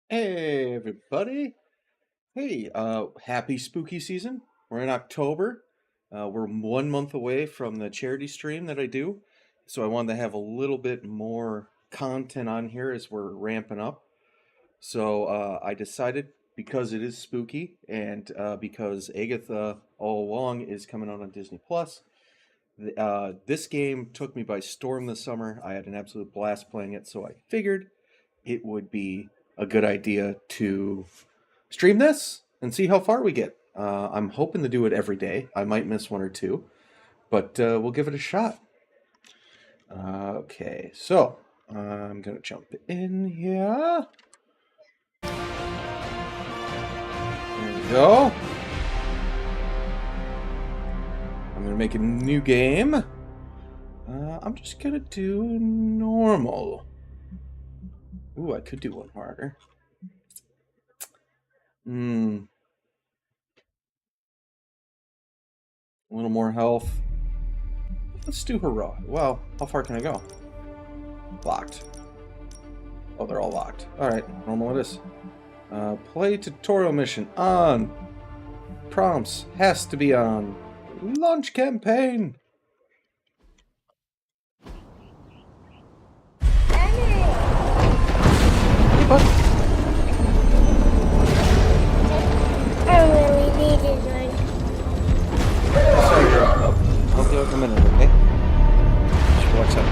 Hey everybody. Hey, happy spooky season. We're in October. We're 1 month away from the charity stream that I do. So I wanted to have a little bit more content on here as we're ramping up. So I decided because it is spooky and because Agatha All Along is coming out on Disney Plus, this game took me by storm this summer. I had an absolute blast playing it, so I figured it would be a good idea to stream this and see how far we get. I'm hoping to do it every day. I might miss one or two, but we'll give it a shot. Okay, so I'm gonna jump in here. There we go. I'm gonna make a new game. I'm just gonna do normal. Ooh, I could do one harder. A little more health. Let's do heroic. Well, how far can I go? Locked. Oh, they're all locked. Alright, normal it is. Play tutorial mission on. Prompts has to be on. Launch campaign. Hey, bud. I really needed one. Sorry, girl. I'll do it in a minute, okay? Should watch out.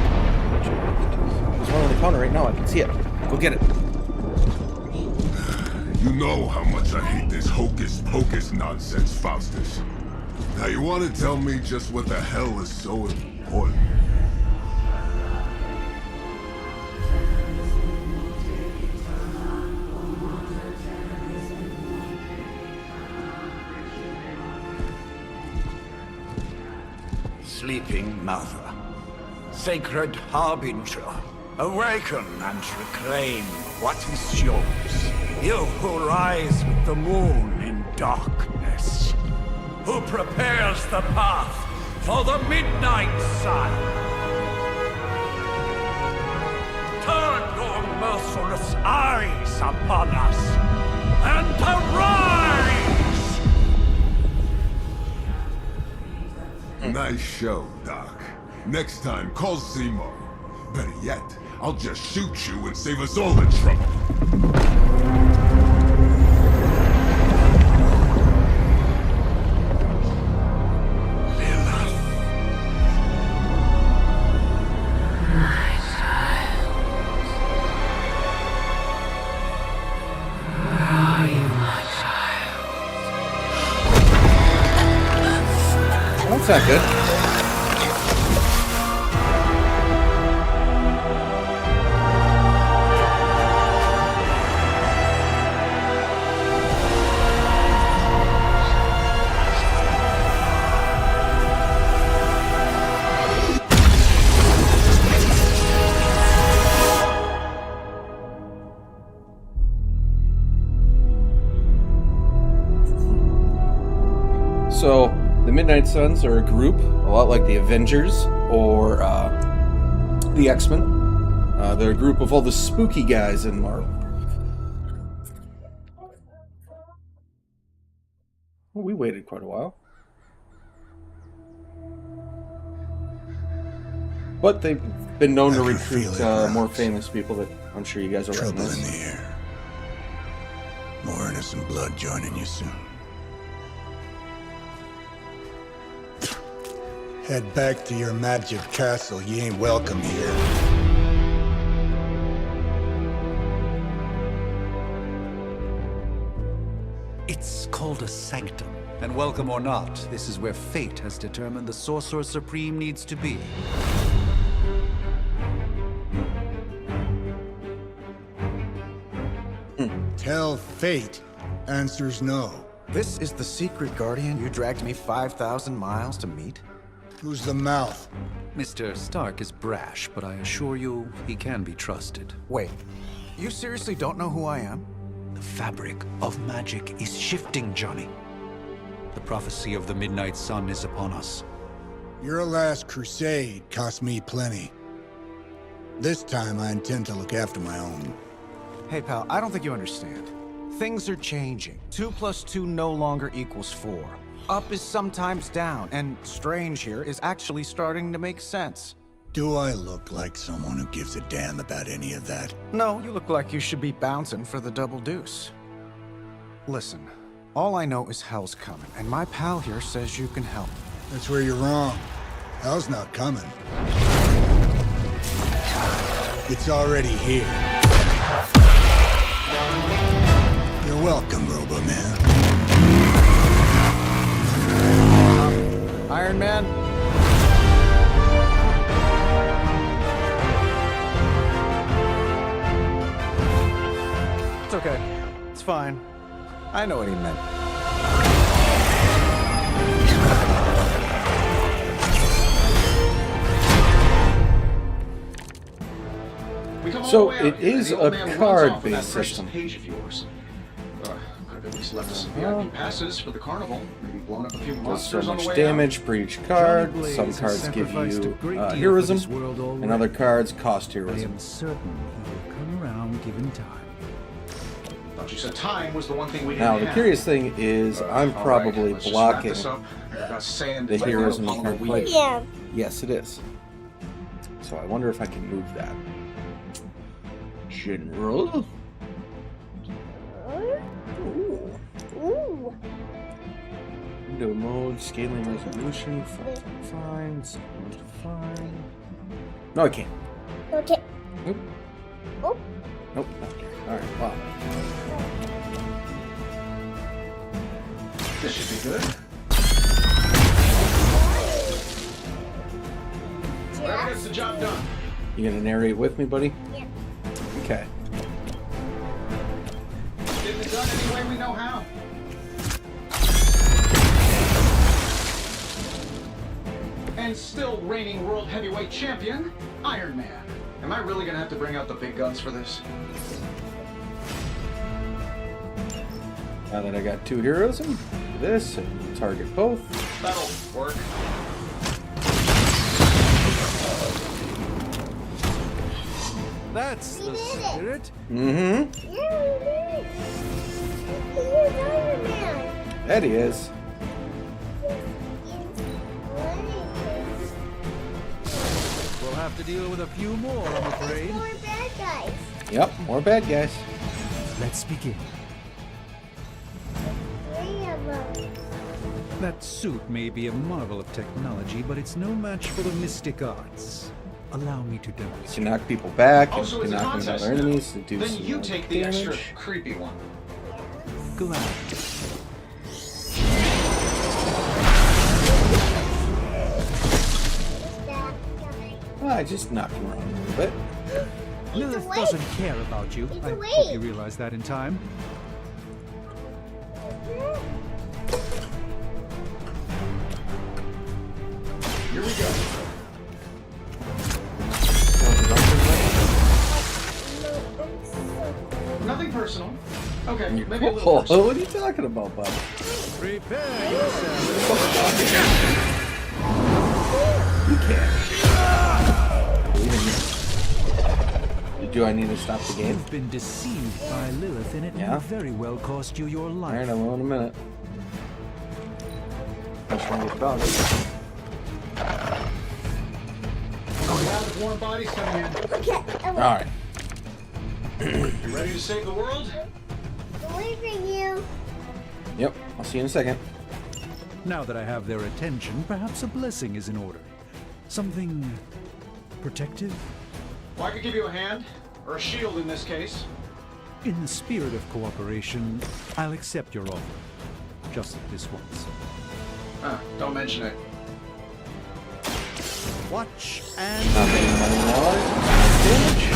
There's one on the counter right now. I can see it. Go get it. You know how much I hate this hocus-pocus nonsense, Faustus. Now you want to tell me just what the hell is so important? Sleeping Mother, sacred harbinger, awaken and reclaim what is yours. You who rise with the moon in darkness, who prepares the path for the midnight sun. Turn your merciless eyes upon us and arise! Nice show, Doc. Next time, call Seymour. Better yet, I'll just shoot you and save us all the trouble. That's not good. So, the Midnight Suns are a group, a lot like the Avengers or the X-Men. They're a group of all the spooky guys in Marvel. Well, we waited quite a while. But they've been known to recruit more famous people that I'm sure you guys will Trouble in recognize. the air. More innocent blood joining you soon. Head back to your magic castle. You ain't welcome here. It's called a sanctum. And welcome or not, this is where fate has determined the Sorcerer Supreme needs to be. Tell fate. Answers no. This is the secret guardian you dragged me 5,000 miles to meet? Who's the mouth? Mr. Stark is brash, but I assure you, he can be trusted. Wait, you seriously don't know who I am? The fabric of magic is shifting, Johnny. The prophecy of the Midnight Sun is upon us. Your last crusade cost me plenty. This time I intend to look after my own. Hey, pal, I don't think you understand. Things are changing. 2 + 2 no longer equals 4. Up is sometimes down, and strange here is actually starting to make sense. Do I look like someone who gives a damn about any of that? No, you look like you should be bouncing for the double deuce. Listen, all I know is hell's coming, and my pal here says you can help. That's where you're wrong. Hell's not coming. It's already here. You're welcome, Robo-Man. Iron Man? It's okay. It's fine. I know what he meant. So it is a card-based system. Page of yours. Could have at least left us some VIP passes for the carnival. Maybe blown up a few Does so monsters on the much way damage per each card. Blaze Some has cards give sacrificed a you great deal for heroism, this world and already. other cards cost I heroism. am certain he will come around given time. out. Thought you said time was the one thing we didn't Now, the have. curious thing is I'm All probably right, let's just wrap blocking this up. I got sand the and heroism on of the my wheel. plate. Yeah. Yes, it is. So I wonder if I can move that. General. Ooh. Ooh. Window mode, scaling resolution, fine, fine. No, I can't. Okay. Nope. Oh. Nope. Okay. All right. Wow. This should be good. Whoever gets the job done. You gonna narrate with me, buddy? Yeah. Okay. Getting it done any way we know how. And still reigning world heavyweight champion, Iron Man. Am I really gonna have to bring out the big guns for this? Now that I got 2 heroism, do this and target both. That'll work. That's the did it. spirit. Mm-hmm. Yeah, we did. Here's Iron Man. That he is. We'll have to deal with a few more, I'm afraid. More bad guys. Yep, more bad guys. Let's begin. 3 of them. That suit may be a marvel of technology, but it's no match for the mystic arts. Allow me to You demonstrate. can knock people back, and Also, you it's can a knock contest other now. enemies to do Then some you more take the damage. extra creepy one. Glad. That guy. I just knocked him around a little bit. Lilith awake. doesn't care about you. It's I awake. hope you realize that in time. Here we go. Nothing personal. Okay, maybe a little Oh, personal. what are you talking about, bud? Prepare yourself. You can't. Even do I need to stop the game? You've been deceived by Lilith, and it Yeah? may very well cost you your All life. right, I will in a minute. I'm trying to get about it. We have warm bodies coming in. Okay. All right. You ready to save the world? Wait for you. Yep. I'll see you in a second. Now that I have their attention, perhaps a blessing is in order. Something protective? Well, I could give you a hand, or a shield in this case. In the spirit of cooperation, I'll accept your offer. Just this once. Don't mention it. Watch and Not many damage.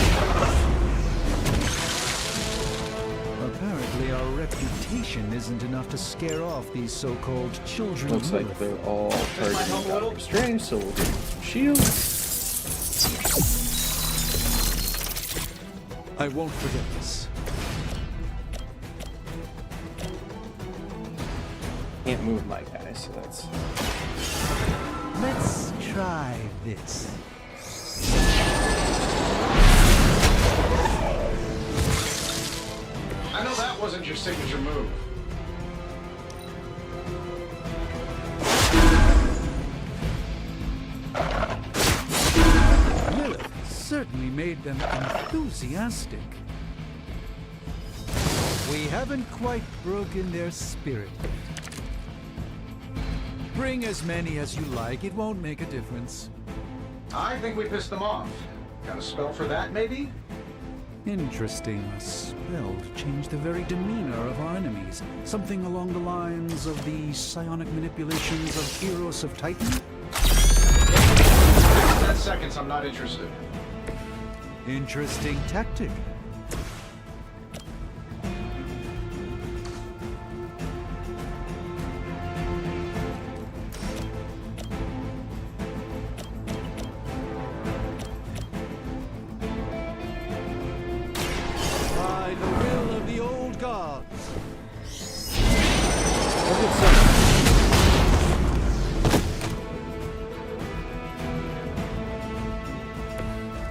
apparently our reputation isn't enough to scare off these so-called children Looks of like Lilith. they're all might help a targeting little. Doctor Strange, so we'll do some shields. I won't forget this. Can't move my guy, so that's. Let's try this. that wasn't your signature move. Lilith certainly made them enthusiastic. We haven't quite broken their spirit. Bring as many as you like, it won't make a difference. I think we pissed them off. Got a spell for that, maybe? Interesting. A spell to change the very demeanor of our enemies. Something along the lines of the psionic manipulations of Eros of Titan? 10 seconds, I'm not interested. Interesting tactic. By the will of the old gods.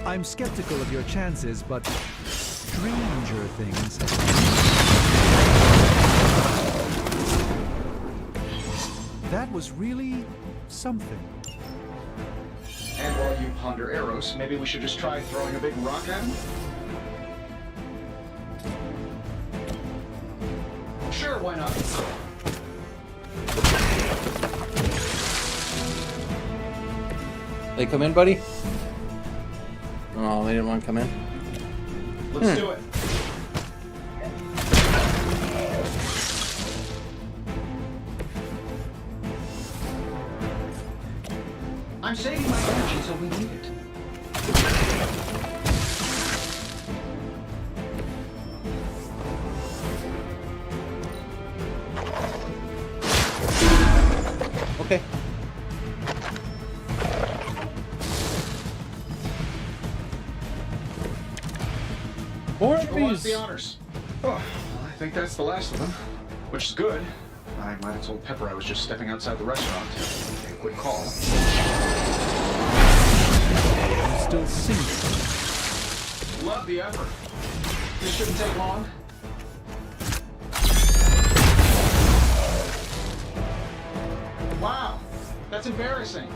I'm skeptical of your chances, but stranger things have happened. That was really something. And while you ponder Eros, maybe we should just try throwing a big rock at him? Sure, why not? They come in, buddy? Oh, they didn't want to come in. Let's do it. I'm saving my energy so we need it. Okay. More of Who wants these. the honors? Oh, well, I think that's the last of them. Which is good. I might have told Pepper I was just stepping outside the restaurant. A quick call. I'm still single. Love the effort. This shouldn't take long. Wow, that's embarrassing.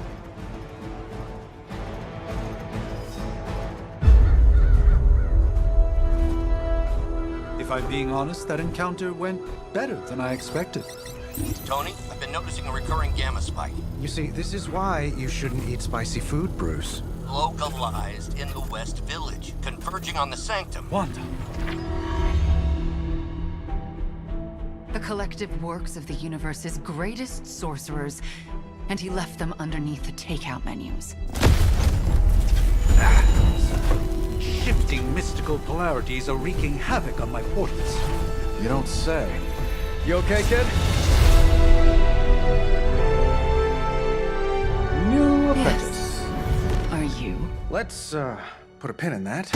If I'm being honest, that encounter went better than I expected. Tony, I've been noticing a recurring gamma spike. You see, this is why you shouldn't eat spicy food, Bruce. Localized in the West Village, converging on the Sanctum. Wanda. The collective works of the universe's greatest sorcerers, and he left them underneath the takeout menus. Shifting mystical polarities are wreaking havoc on my portals. You don't say. You okay, kid? New apprentice. Yes. Are you? Let's, put a pin in that.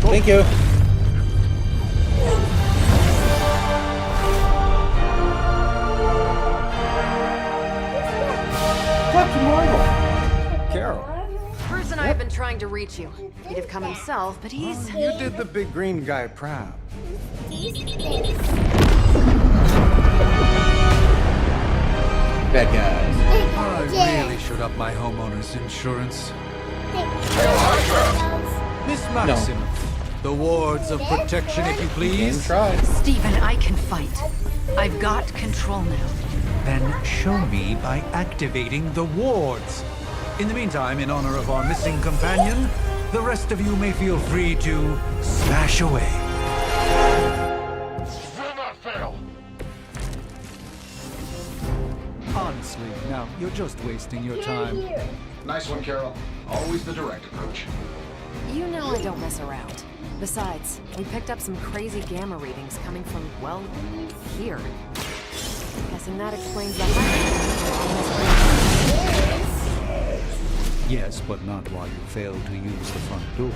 Thank you. Captain Marvel. Carol. Bruce and I have been trying to reach you. He'd have come himself, but he's... You did the big green guy proud. Bad guys. I really should up my homeowner's insurance. Miss Maximoff, the wards of protection, if you Game please. tried. Stephen, I can fight. I've got control now. Then show me by activating the wards. In the meantime, in honor of our missing companion, the rest of you may feel free to smash away. Will not fail. Honestly, now, you're just wasting your time. Nice one, Carol. Always the direct approach. You know I don't mess around. Besides, we picked up some crazy gamma readings coming from, well, here. Guessing that explains the Yes, but not while you failed to use the front door.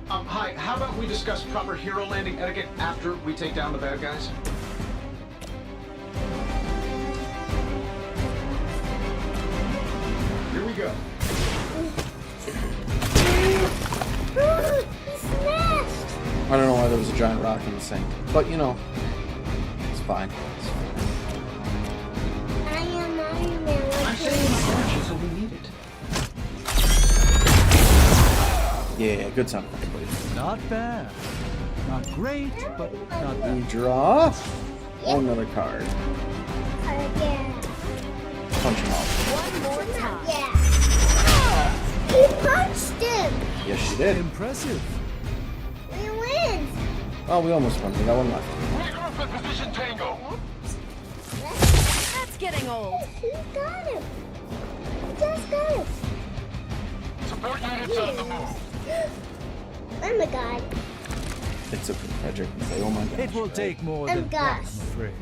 Hi, how about we discuss proper hero landing etiquette after we take down the bad guys? Here we go. He smashed! I don't know why there was a giant rock in the sink, but you know, it's fine. I am Iron Man. I'm saying my energy is all we needed. Yeah, good sound. Not bad. Not great, but not bad. You draw another card. Again. Punch him off. One more time. Yeah. He punched him. Yes, she did. Impressive. We win. Oh, we almost won. We got one left. Position Tango. That's getting old. He got him. He just got him. Support units on the move. Oh my god. It's a Frederick and say, oh my gosh. It will right? take more I'm than that, I'm Gus. afraid.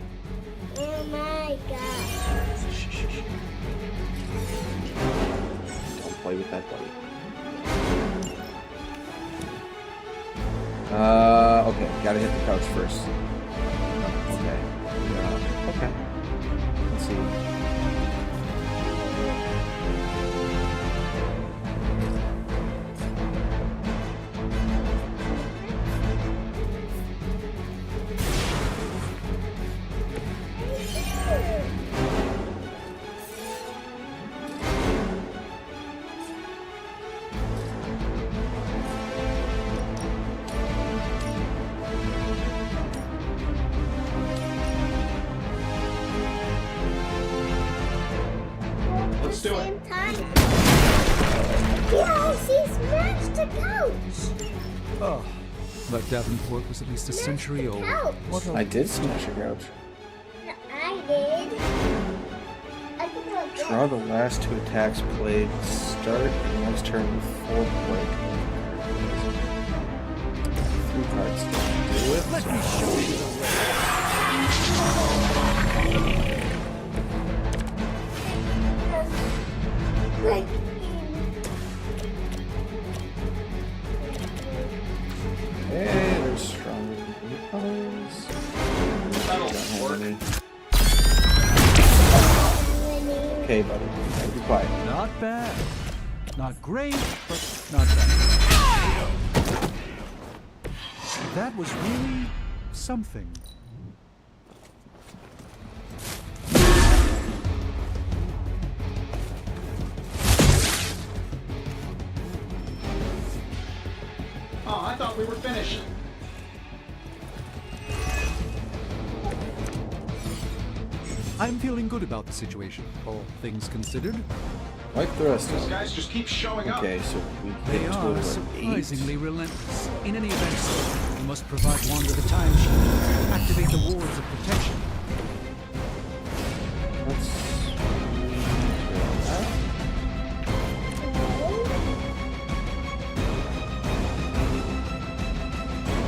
Oh my god. Shh. Don't play with that, buddy. Okay, gotta hit the couch first. Okay. Okay. Let's see. Let's do it. Same time. Yes, he smashed the couch. Oh, but Davenport was at least a century old. What a I did smash a couch. I did. I can go again. Draw the last two attacks played. Start the next turn with 4 played. 3 cards to deal with. Let me show you the way. Like, Hey, they're stronger than the others. That'll Don't have work. any. Okay, buddy. Gotta be quiet. Not bad. Not great, but not bad. That was really something. Oh, I thought we were finished. I'm feeling good about the situation, all things considered. Like the rest of These them. guys just keep showing up. Okay, so we They get a are total of 8. surprisingly relentless. In any event, we must provide Wanda the time sheet to activate the wards of protection. Let's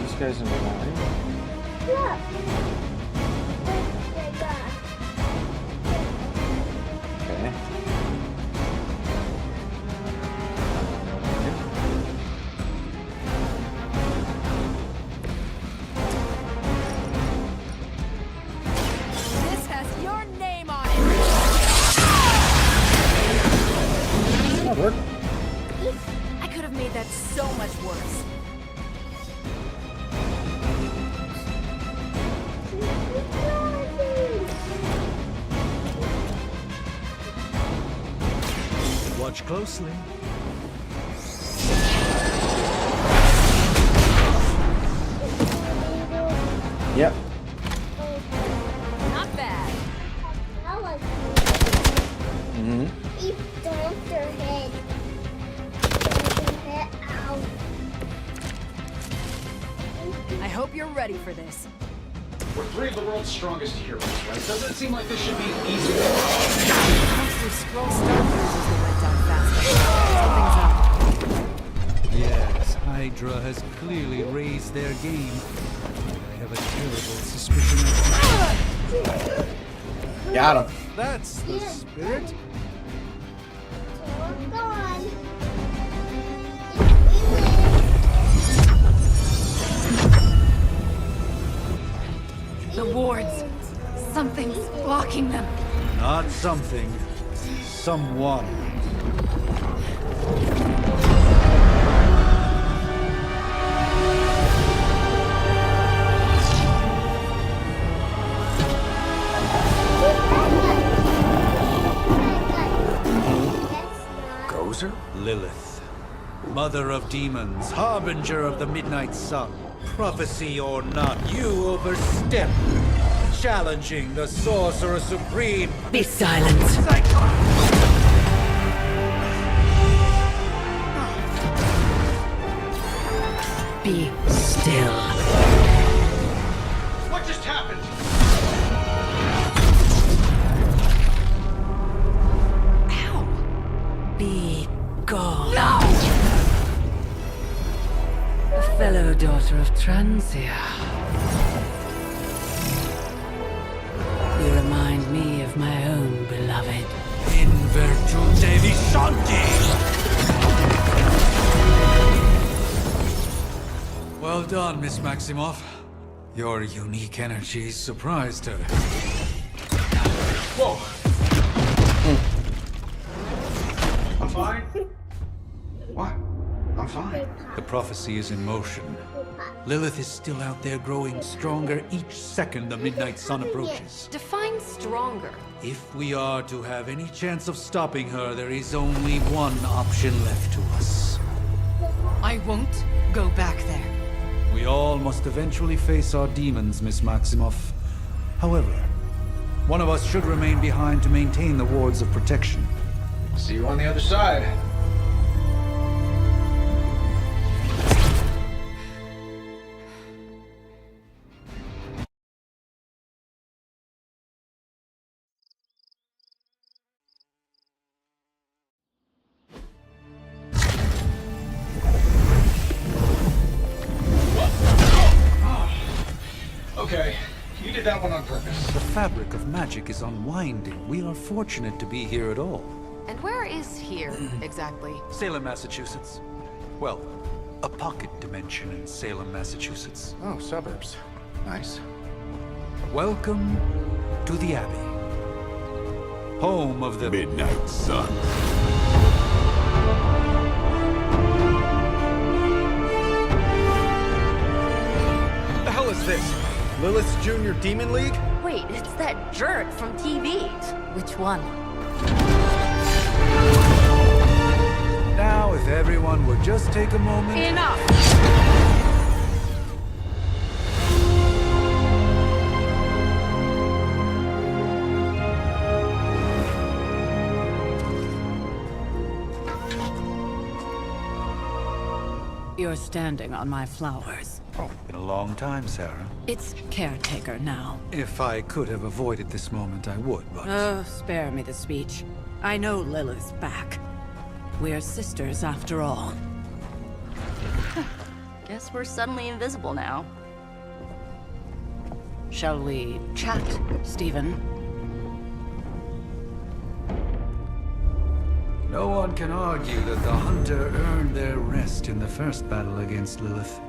these guys in the line. look. Okay. This has your name on it. That worked. I could have made that so much worse. Watch closely. Yep. Not bad. I like Mm-hmm. he dumped her head. Dumped her head out. I hope you're ready for this. We're 3 of the world's strongest heroes, right? Doesn't it seem like this should be easy? Once we scroll starters as they went down faster. Something's up. Yes, Hydra has clearly raised their game. I have a terrible suspicion of... Got him. That's the spirit. We're gone. The wards. Something's blocking them. Not something. Someone. Mother of demons, harbinger of the midnight sun, prophecy or not, you overstep, challenging the sorcerer supreme. Be silent. Be still. What just happened? Be gone. No! A fellow daughter of Transia. You remind me of my own beloved. In virtute vishanti! Well done, Miss Maximoff. Your unique energy surprised her. Whoa! I'm fine. What? I'm fine. The prophecy is in motion. Lilith is still out there growing stronger each second the midnight sun approaches. Define stronger. If we are to have any chance of stopping her, there is only one option left to us. I won't go back there. We all must eventually face our demons, Miss Maximoff. However, one of us should remain behind to maintain the wards of protection. See you on the other side. Okay, you did that one on purpose. The fabric of magic is unwinding. We are fortunate to be here at all. And where is here, exactly? Salem, Massachusetts. Well, a pocket dimension in Salem, Massachusetts. Oh, suburbs. Nice. Welcome to the Abbey. Home of the Midnight Sun. What the hell is this? Lilith's Junior Demon League? Wait, it's that jerk from TV. Which one? Now, if everyone would just take a moment... Enough! You're standing on my flowers. Oh, been a long time, Sarah. It's caretaker now. If I could have avoided this moment, I would, but... Oh, spare me the speech. I know Lilith's back. We're sisters after all. Guess we're suddenly invisible now. Shall we chat, Stephen? No one can argue that the Hunter earned their rest in the first battle against Lilith.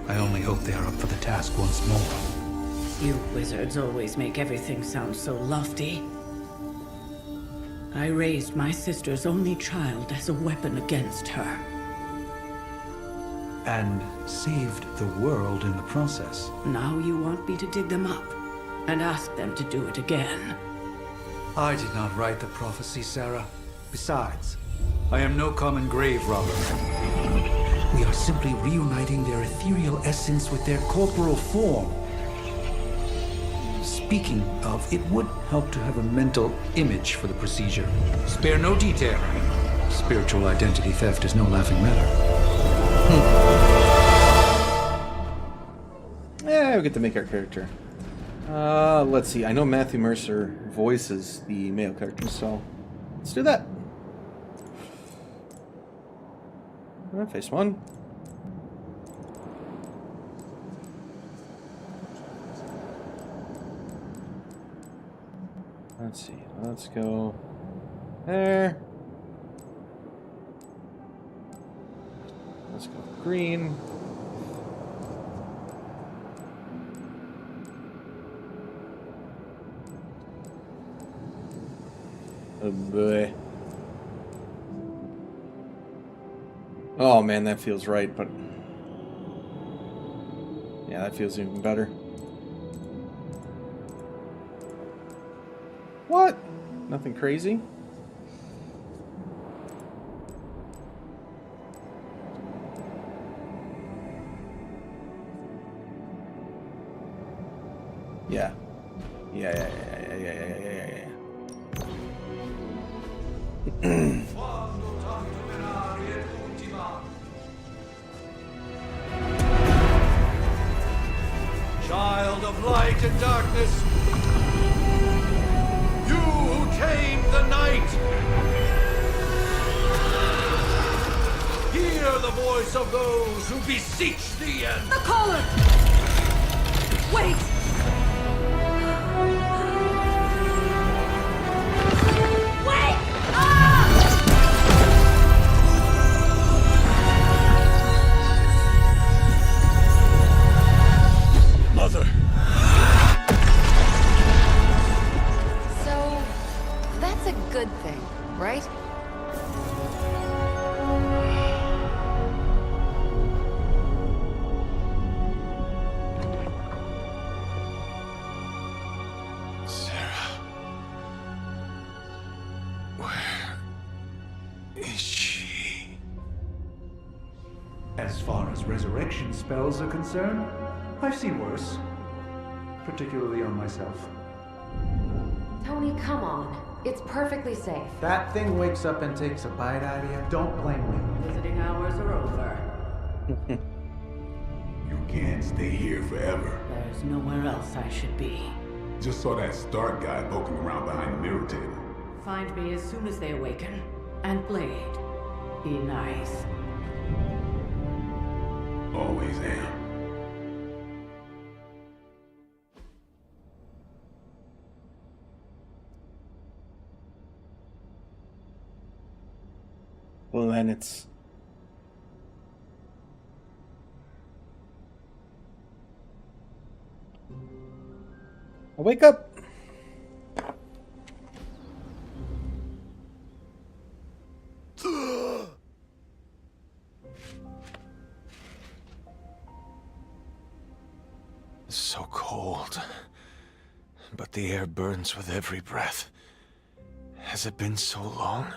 I only hope they are up for the task once more. You wizards always make everything sound so lofty. I raised my sister's only child as a weapon against her. And saved the world in the process. Now you want me to dig them up and ask them to do it again. I did not write the prophecy, Sarah. Besides, I am no common grave robber. We are simply reuniting their ethereal essence with their corporal form. Speaking of, it would help to have a mental image for the procedure. Spare no detail. Spiritual identity theft is no laughing matter. Yeah, we get to make our character. Let's see. I know Matthew Mercer voices the male character, so let's do that. Face one. Let's see. Let's go there. Let's go green. Oh boy. Oh man, that feels right, but yeah, that feels even better. What? Nothing crazy? Yeah. Yeah. Child of light and darkness, you who tamed the night, hear the voice of those who beseech thee and... The caller! Wait! Wait! Ah! Mother. So, that's a good thing, right? As far as resurrection spells are concerned, I've seen worse. Particularly on myself. Tony, come on. It's perfectly safe. That thing wakes up and takes a bite out of you. Don't blame me. Visiting hours are over. You can't stay here forever. There's nowhere else I should be. Just saw that Stark guy poking around behind the mirror table. Find me as soon as they awaken. And Blade, be nice. Always am. Well, then it's... Wake up! So cold. But the air burns with every breath. Has it been so long?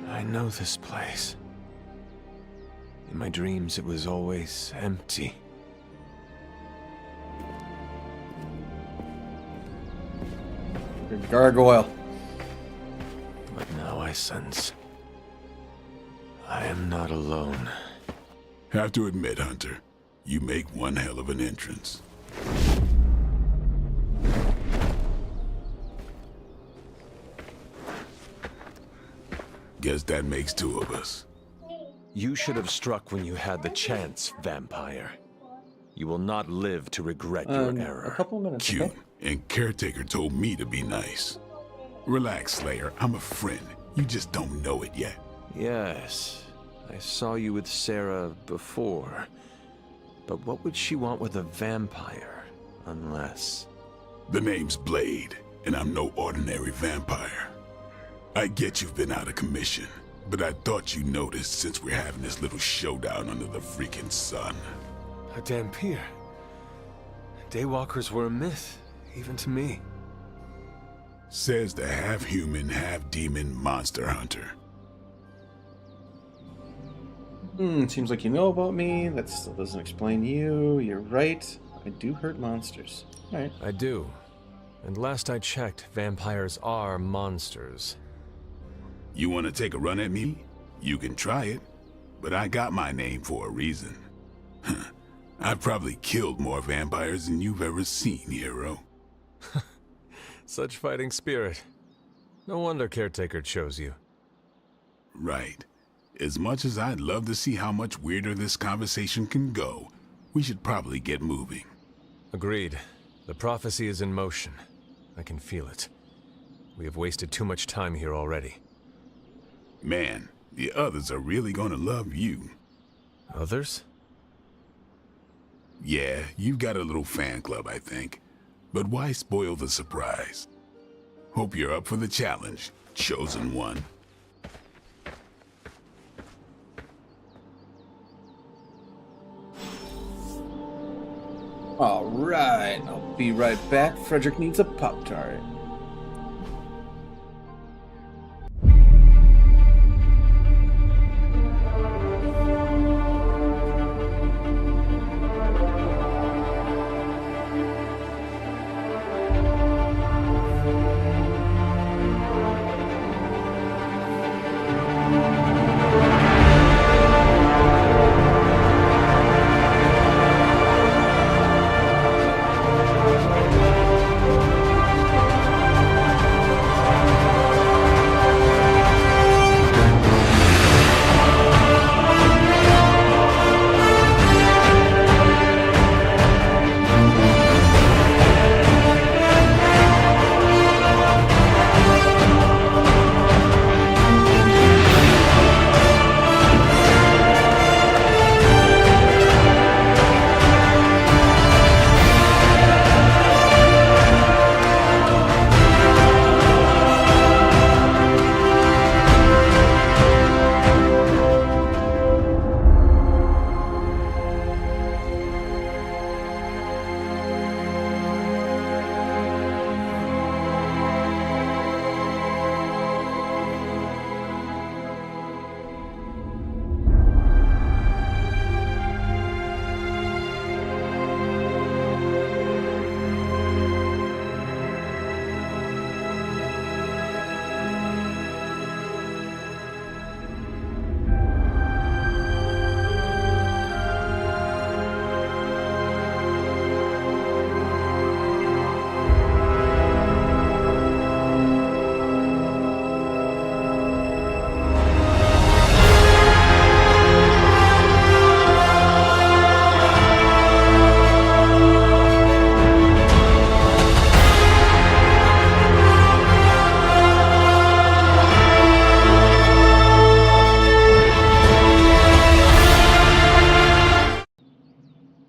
I know this place. In my dreams, it was always empty. Gargoyle. But now I sense I am not alone. Have to admit, Hunter, you make one hell of an entrance. Guess that makes two of us. You should have struck when you had the chance, vampire. You will not live to regret your error. A couple minutes, Cute. okay? And Caretaker told me to be nice. Relax, Slayer. I'm a friend. You just don't know it yet. Yes, I saw you with Sarah before. But what would she want with a vampire, unless... The name's Blade, and I'm no ordinary vampire. I get you've been out of commission, but I thought you noticed since we're having this little showdown under the freaking sun. A Dampier. Daywalkers were a myth, even to me. Says the half-human, half-demon monster hunter. Seems like you know about me. That still doesn't explain you. You're right. I do hurt monsters. Alright. I do. And last I checked, vampires are monsters. You want to take a run at me? You can try it, but I got my name for a reason. I've probably killed more vampires than you've ever seen, hero. Such fighting spirit. No wonder Caretaker chose you. Right. As much as I'd love to see how much weirder this conversation can go, we should probably get moving. Agreed. The prophecy is in motion. I can feel it. We have wasted too much time here already. Man, the others are really gonna love you. Others? Yeah, you've got a little fan club, I think. But why spoil the surprise? Hope you're up for the challenge, chosen one. Alright, I'll be right back. Frederick needs a Pop-Tart.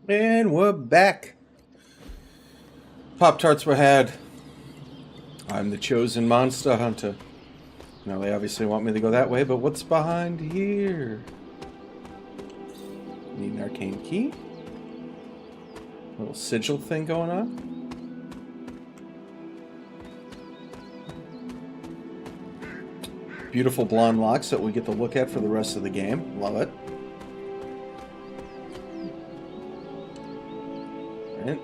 And we're back. Pop-Tarts were had. I'm the chosen monster hunter. Now they obviously want me to go that way, but what's behind here? Need an arcane key? Little sigil thing going on? Beautiful blonde locks that we get to look at for the rest of the game. Love it. Right.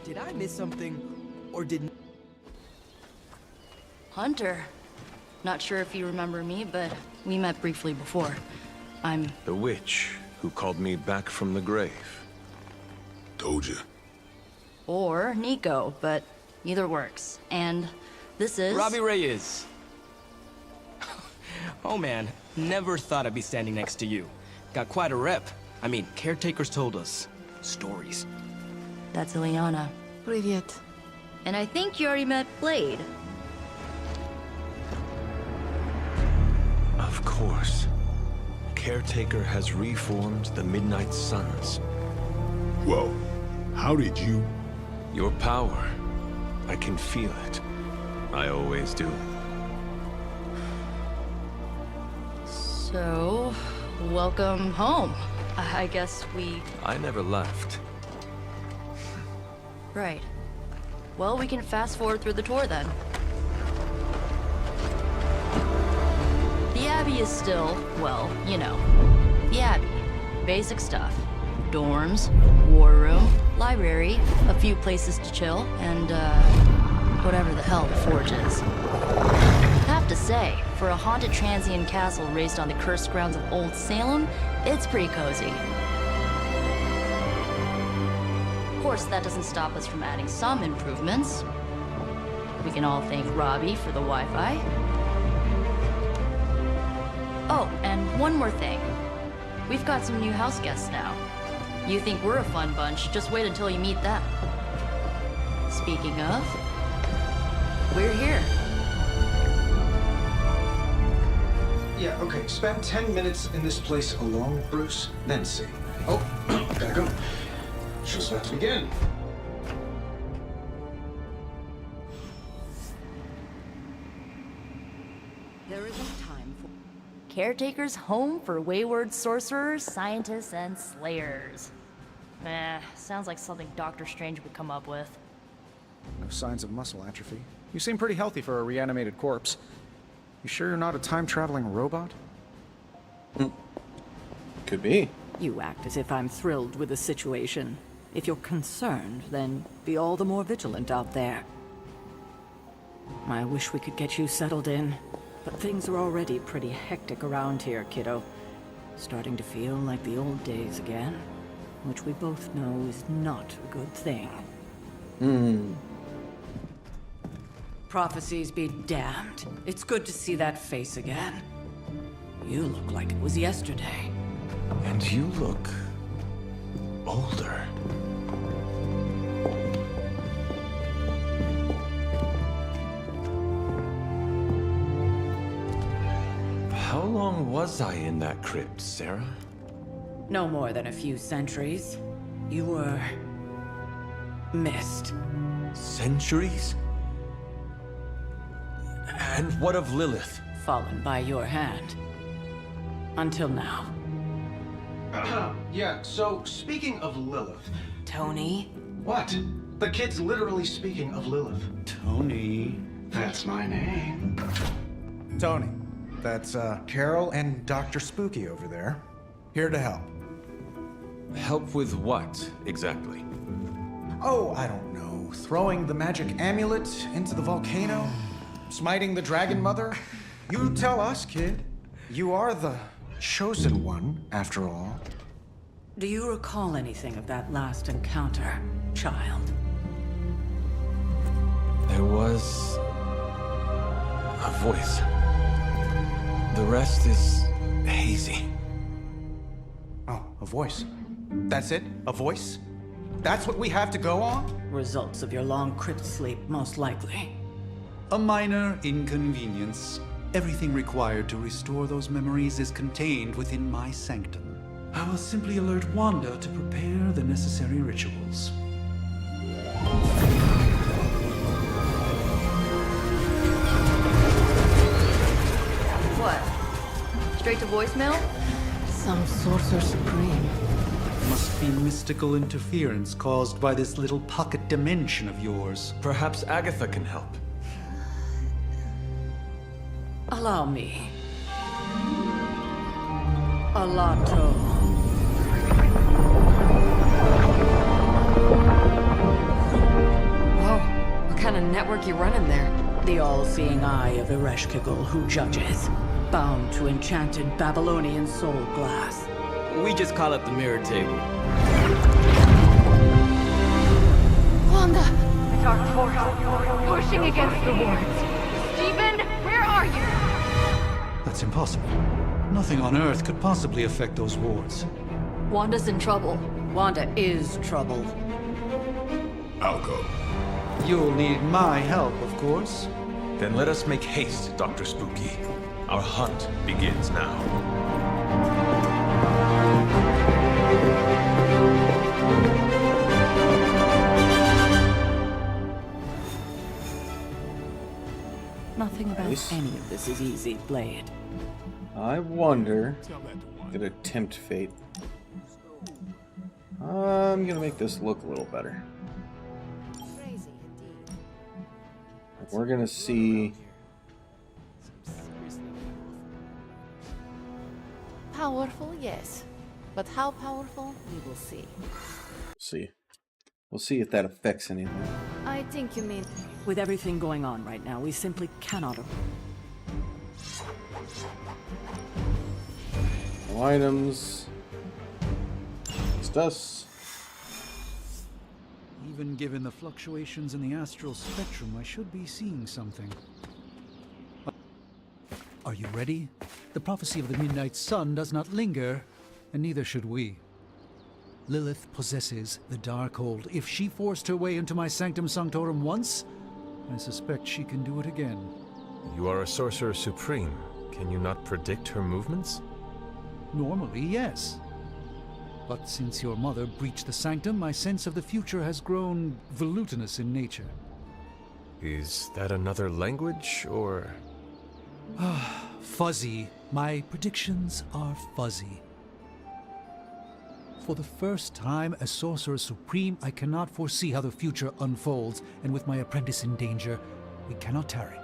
Did I miss something, or didn't? Hunter. Not sure if you remember me, but we met briefly before. I'm... The witch who called me back from the grave. Told you. Or Nico, but either works. And this is... Robbie Reyes. Oh man, never thought I'd be standing next to you. Got quite a rep. I mean, caretakers told us stories. That's Ileana. Привет. And I think you already met Blade. Of course. Caretaker has reformed the Midnight Suns. Whoa. How did you... Your power. I can feel it. I always do. So, welcome home. I guess we... I never left. Right. Well, we can fast forward through the tour then. The Abbey is still, well, you know, the Abbey. Basic stuff. Dorms, war room, library, a few places to chill, and, whatever the hell the Forge is. Have to say, for a haunted transient castle raised on the cursed grounds of Old Salem, it's pretty cozy. Of course, that doesn't stop us from adding some improvements. We can all thank Robbie for the Wi-Fi. Oh, and one more thing. We've got some new house guests now. You think we're a fun bunch, just wait until you meet them. Speaking of, we're here. Yeah, okay. Spend 10 minutes in this place alone, Bruce, then see. Oh, gotta go. Show's about to begin. There isn't time for... Caretaker's home for wayward sorcerers, scientists, and slayers. Sounds like something Doctor Strange would come up with. No signs of muscle atrophy. You seem pretty healthy for a reanimated corpse. You sure you're not a time-traveling robot? Could be. You act as if I'm thrilled with the situation. If you're concerned, then be all the more vigilant out there. I wish we could get you settled in, but things are already pretty hectic around here, kiddo. Starting to feel like the old days again, which we both know is not a good thing. Prophecies be damned. It's good to see that face again. You look like it was yesterday. And you look older. How long was I in that crypt, Sarah? No more than a few centuries. You were... missed. Centuries? And what of Lilith? Fallen by your hand. Until now. Yeah, so speaking of Lilith... Tony? What? The kid's literally speaking of Lilith. Tony. That's my name. Tony. That's, Carol and Dr. Spooky over there. Here to help. Help with what, exactly? Oh, I don't know. Throwing the magic amulet into the volcano? Smiting the Dragon Mother? You tell us, kid. You are the chosen one, after all. Do you recall anything of that last encounter, child? There was... a voice. The rest is hazy. Oh, a voice. That's it? A voice? That's what we have to go on? Results of your long crypt sleep, most likely. A minor inconvenience. Everything required to restore those memories is contained within my sanctum. I will simply alert Wanda to prepare the necessary rituals. What? Straight to voicemail? Some sorcerer supreme. Must be mystical interference caused by this little pocket dimension of yours. Perhaps Agatha can help. Allow me. Alato. Whoa, what kind of network you running there? The all-seeing eye of Ereshkigal who judges. Bound to enchanted Babylonian soul glass. We just call it the mirror table. Wanda! The dark force, pushing against the wards. Stephen, where are you? That's impossible. Nothing on Earth could possibly affect those wards. Wanda's in trouble. Wanda is trouble. I'll go. You'll need my help, of course. Then let us make haste, Dr. Spooky. Our hunt begins now. Nothing about any of this is easy, Blade. I wonder. Gonna tempt fate. I'm gonna make this look a little better. We're gonna see. Powerful, yes. But how powerful, we will see. We'll see if that affects anything. I think you mean... With everything going on right now, we simply cannot... No items. It's us. Even given the fluctuations in the astral spectrum, I should be seeing something. Are you ready? The prophecy of the Midnight Sun does not linger, and neither should we. Lilith possesses the Darkhold. If she forced her way into my Sanctum Sanctorum once, I suspect she can do it again. You are a Sorcerer Supreme. Can you not predict her movements? Normally, yes. But since your mother breached the Sanctum, my sense of the future has grown volutinous in nature. Is that another language, or...? Fuzzy, My predictions are fuzzy. For the first time as Sorcerer Supreme, I cannot foresee how the future unfolds, and with my apprentice in danger, we cannot tarry.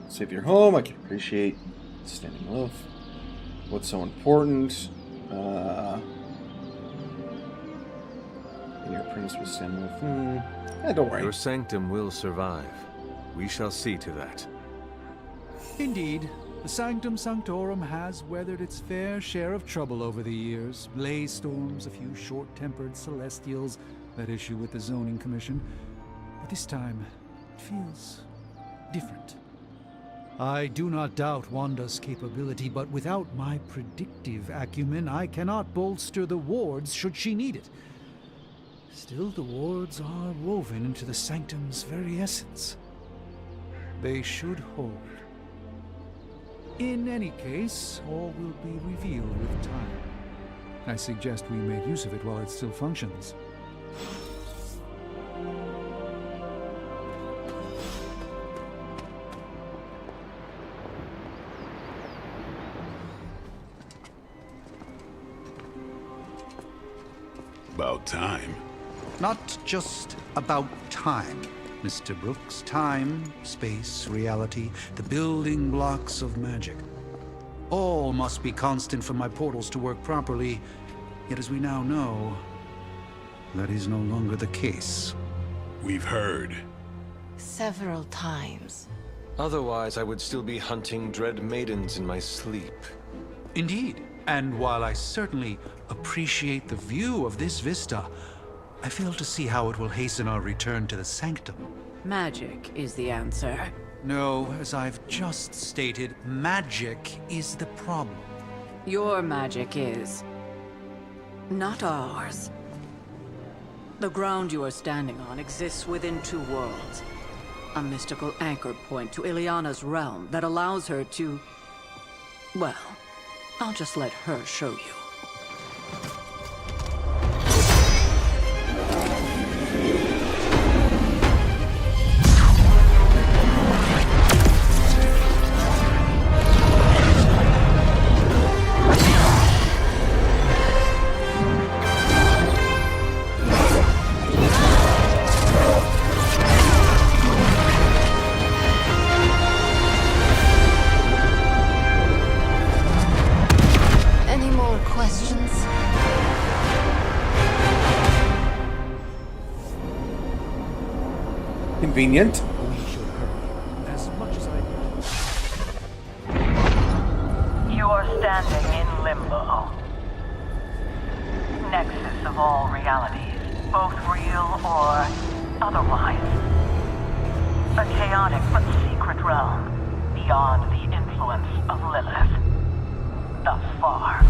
Save your home. I can appreciate standing love. What's so important? Your apprentice was standing love. Don't worry. Your sanctum will survive. We shall see to that. Indeed. The Sanctum Sanctorum has weathered its fair share of trouble over the years. Blaze storms, a few short-tempered celestials, that issue with the Zoning Commission. But this time, it feels different. I do not doubt Wanda's capability, but without my predictive acumen, I cannot bolster the wards should she need it. Still, the wards are woven into the Sanctum's very essence. They should hold. In any case, all will be revealed with time. I suggest we make use of it while it still functions. About time. Not just about time, Mr. Brooks. Time, space, reality, the building blocks of magic. All must be constant for my portals to work properly, yet as we now know, that is no longer the case. We've heard. Several times. Otherwise, I would still be hunting dread maidens in my sleep. Indeed. And while I certainly appreciate the view of this vista, I fail to see how it will hasten our return to the Sanctum. Magic is the answer. No, as I've just stated, magic is the problem. Your magic is not ours. The ground you are standing on exists within two worlds. A mystical anchor point to Ileana's realm that allows her to... Well, I'll just let her show you. Convenient. As much as You are standing in limbo. Nexus of all realities, both real or otherwise. A chaotic but secret realm, beyond the influence of Lilith. Thus far.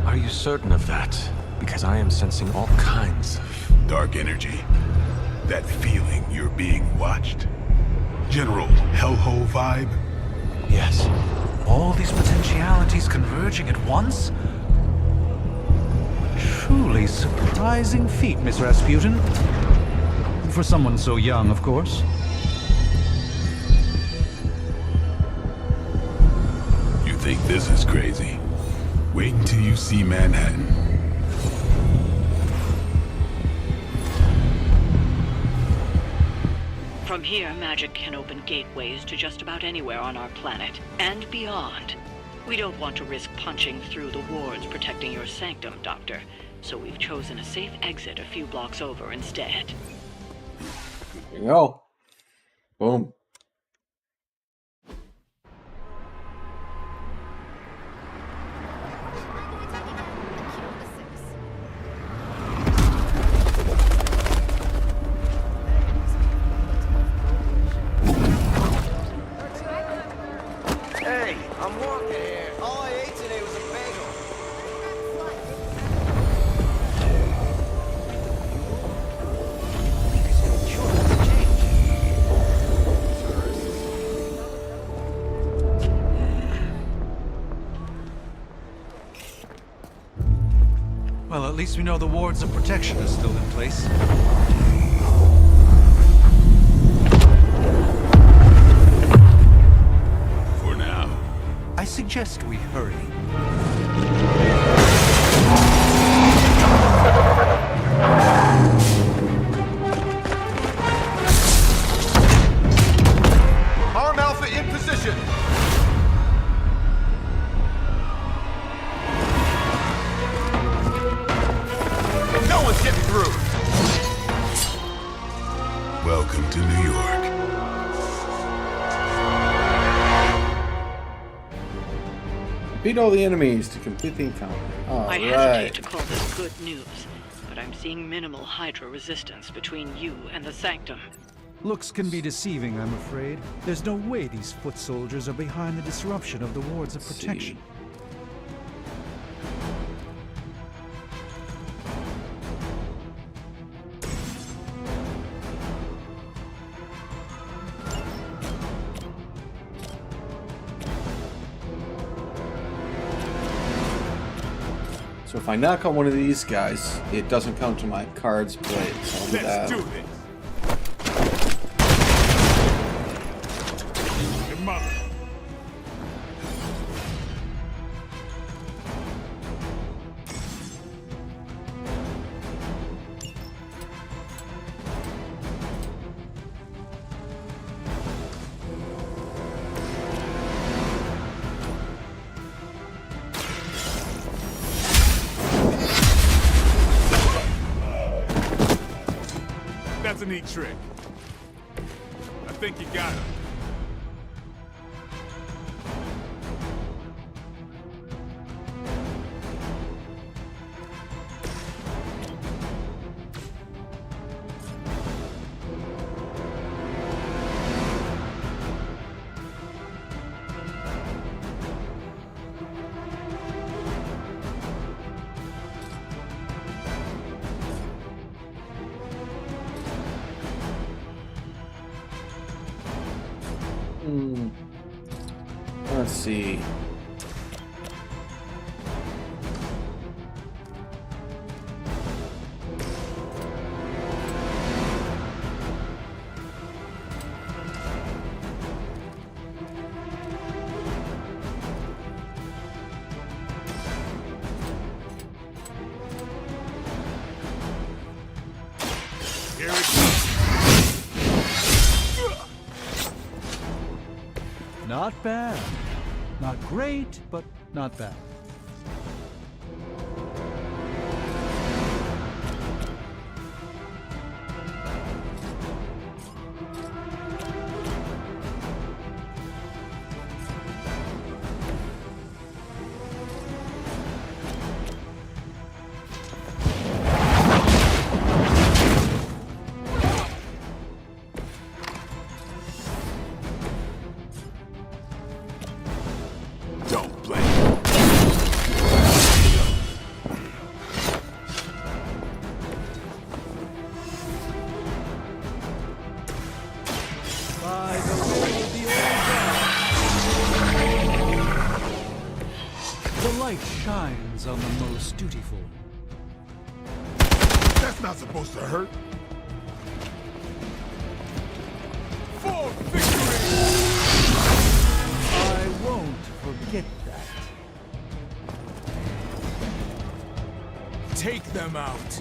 Are you certain of that? Because I am sensing all kinds of... dark energy. That feeling you're being watched? General hellhole vibe? Yes. all these potentialities converging at once? Truly surprising feat, Miss Rasputin. For someone so young, of course. You think this is crazy? Wait until you see Manhattan. From here, magic can open gateways to just about anywhere on our planet, and beyond. We don't want to risk punching through the wards protecting your sanctum, Doctor, so we've chosen a safe exit a few blocks over instead. There you go. Boom. Hey, I'm walking here. All I ate today was a bagel. Well, at least we know the wards of protection are still in place. suggest we hurry. Arm Alpha in position. No one's getting through. Welcome to New York. Beat all the enemies to complete the encounter. I hesitate Alright. to call this good news, but I'm seeing minimal Hydra resistance between you and the Sanctum. Looks can be deceiving, I'm afraid. There's no way these foot soldiers are behind the disruption of the wards of protection. So if I knock on one of these guys, it doesn't come to my cards played. So I'll do that. Let's do this. Your mother. That's a neat trick. I think you got him. Let's see. Here it comes. Not bad. Not great, but not bad. Don't blame. By the will of the old God. The light shines on the most dutiful. That's not supposed to hurt. For victory! I won't forget that. Take them out.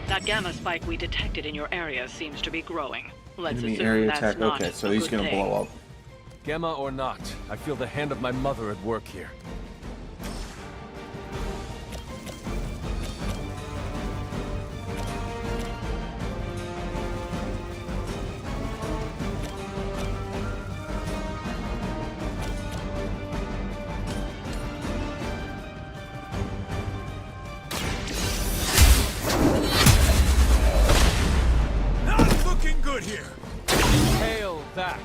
That gamma spike we detected in your area seems to be growing. Let's Enemy assume area that's attack. not Okay, so a he's good gonna thing. blow up. Gamma or not, I feel the hand of my mother at work here. Not looking good here. Hail that!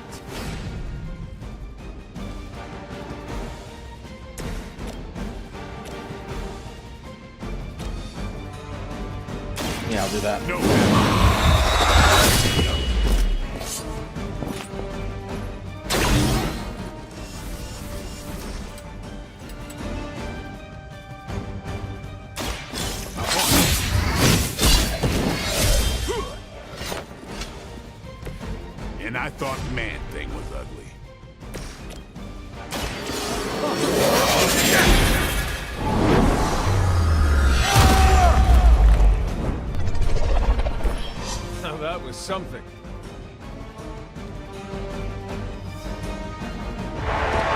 Yeah, I'll do that. No. I thought Man-Thing was ugly. Now that was something.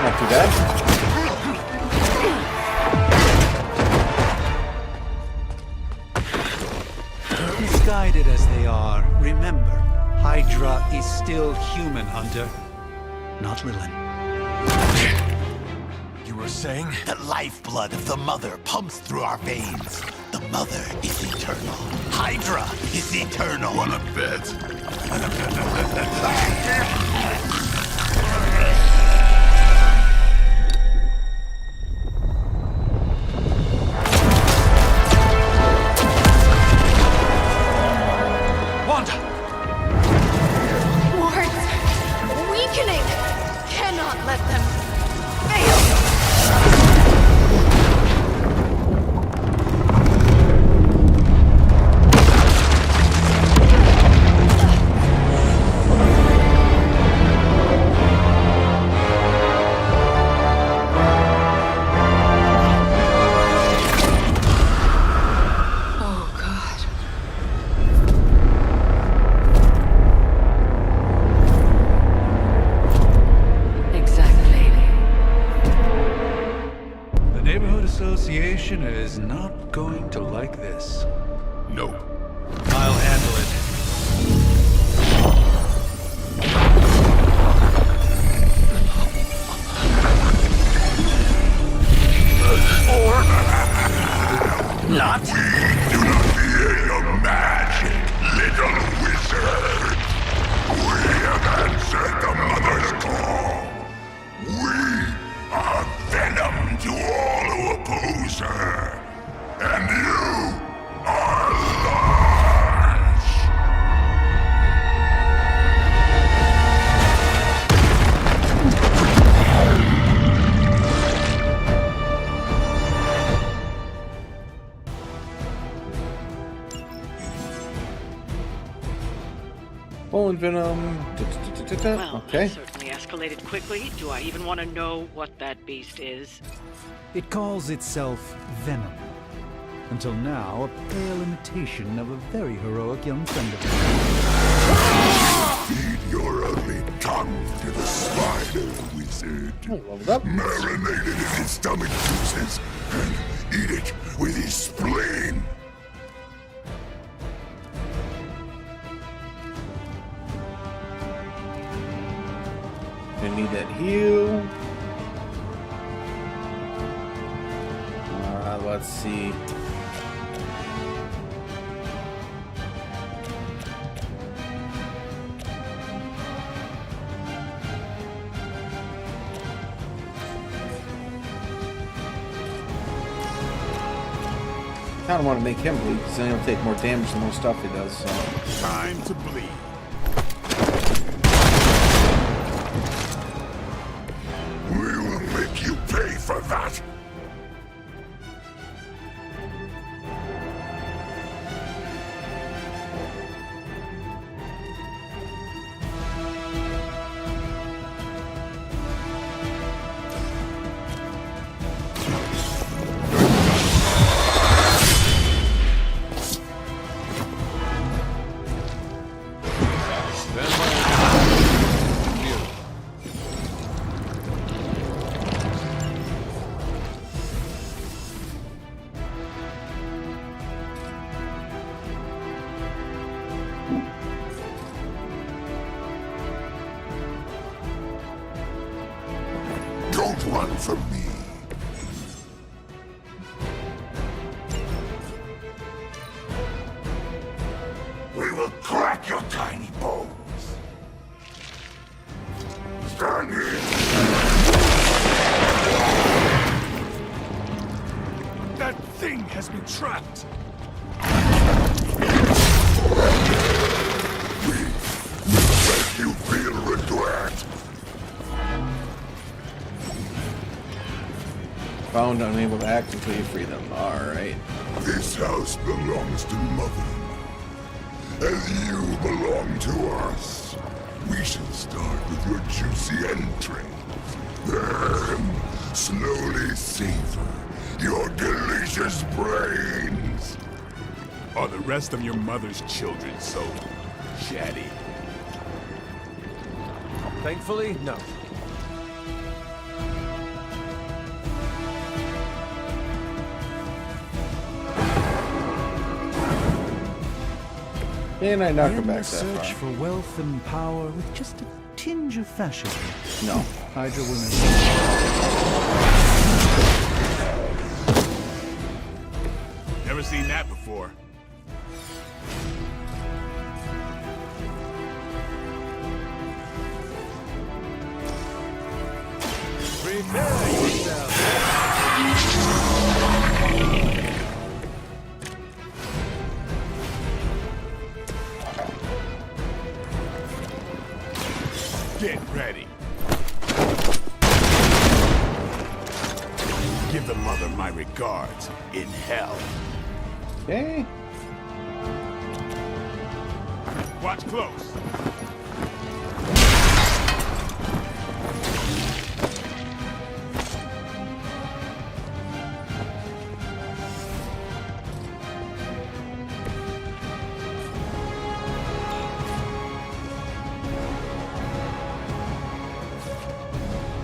Not too bad. Misguided as they are, remember, Hydra is still human, Hunter. Not Lilin. You were saying? The lifeblood of the Mother pumps through our veins. The Mother is eternal. Hydra is eternal. Wanna bet? Wanda! Wards! Weakening! Cannot let them fail! Association is not going to like this. Nope. I'll handle it. Or not. We do not fear your magic, little wizard. We have answered the Mother's call. We are venom to all who oppose her. And you are large. Bone venom. Well, Okay. that certainly escalated quickly. Do I even want to know what that beast is? It calls itself Venom. Until now, a pale imitation of a very heroic young friend of mine. Feed your ugly tongue to the spider, wizard. Marinate it in his stomach juices and eat it with his spleen. I need that heal. Let's see. I kind of want to make him bleed because then he'll take more damage than most stuff he does. So. Time to bleed. We will make you pay for that. Don't run from me. We will crack your tiny bones. Stand here. That thing has been trapped. We make you feel regret. Found unable to act until you free them. Alright. This house belongs to Mother. As you belong to us. We shall start with your juicy entrails, then slowly savor your delicious brains. Are the rest of your mother's children so chatty? Thankfully, no. And I knock In him the back that search far. for wealth and power with just a tinge of fascism. No. Hydra women. Never seen that before. Prepare yourself. Get ready. Give the mother my regards in hell. Okay. Watch close.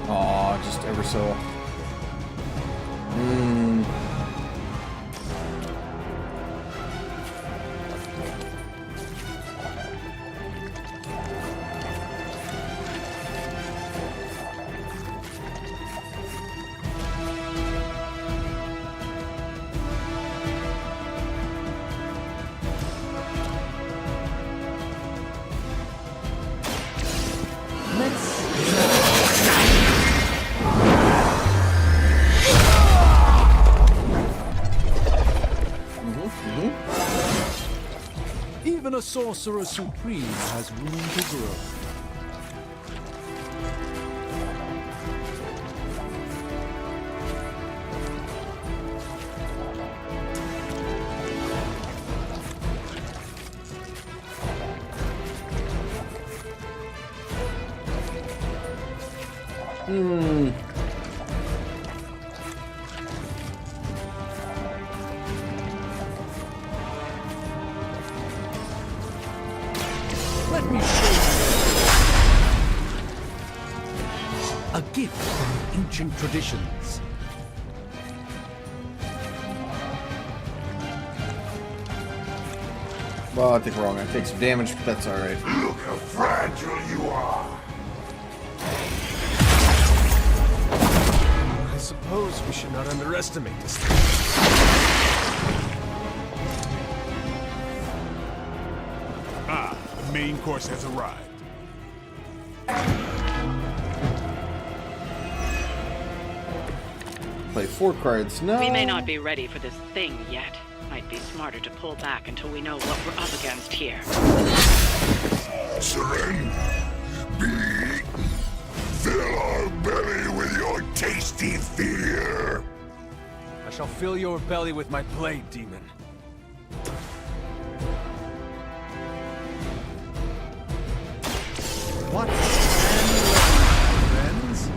Aw, just ever so. Even a sorcerer supreme has room to grow. Let me show you a gift from ancient traditions. Well, I think we're all gonna take some damage, but that's alright. Look how fragile you are. I suppose we should not underestimate this thing. Ah, the main course has arrived. Play 4 cards. No. We may not be ready for this thing yet. Might be smarter to pull back until we know what we're up against here. Seren, be eaten. Fill our belly with your tasty fear. I shall fill your belly with my blade, demon. What? Friends?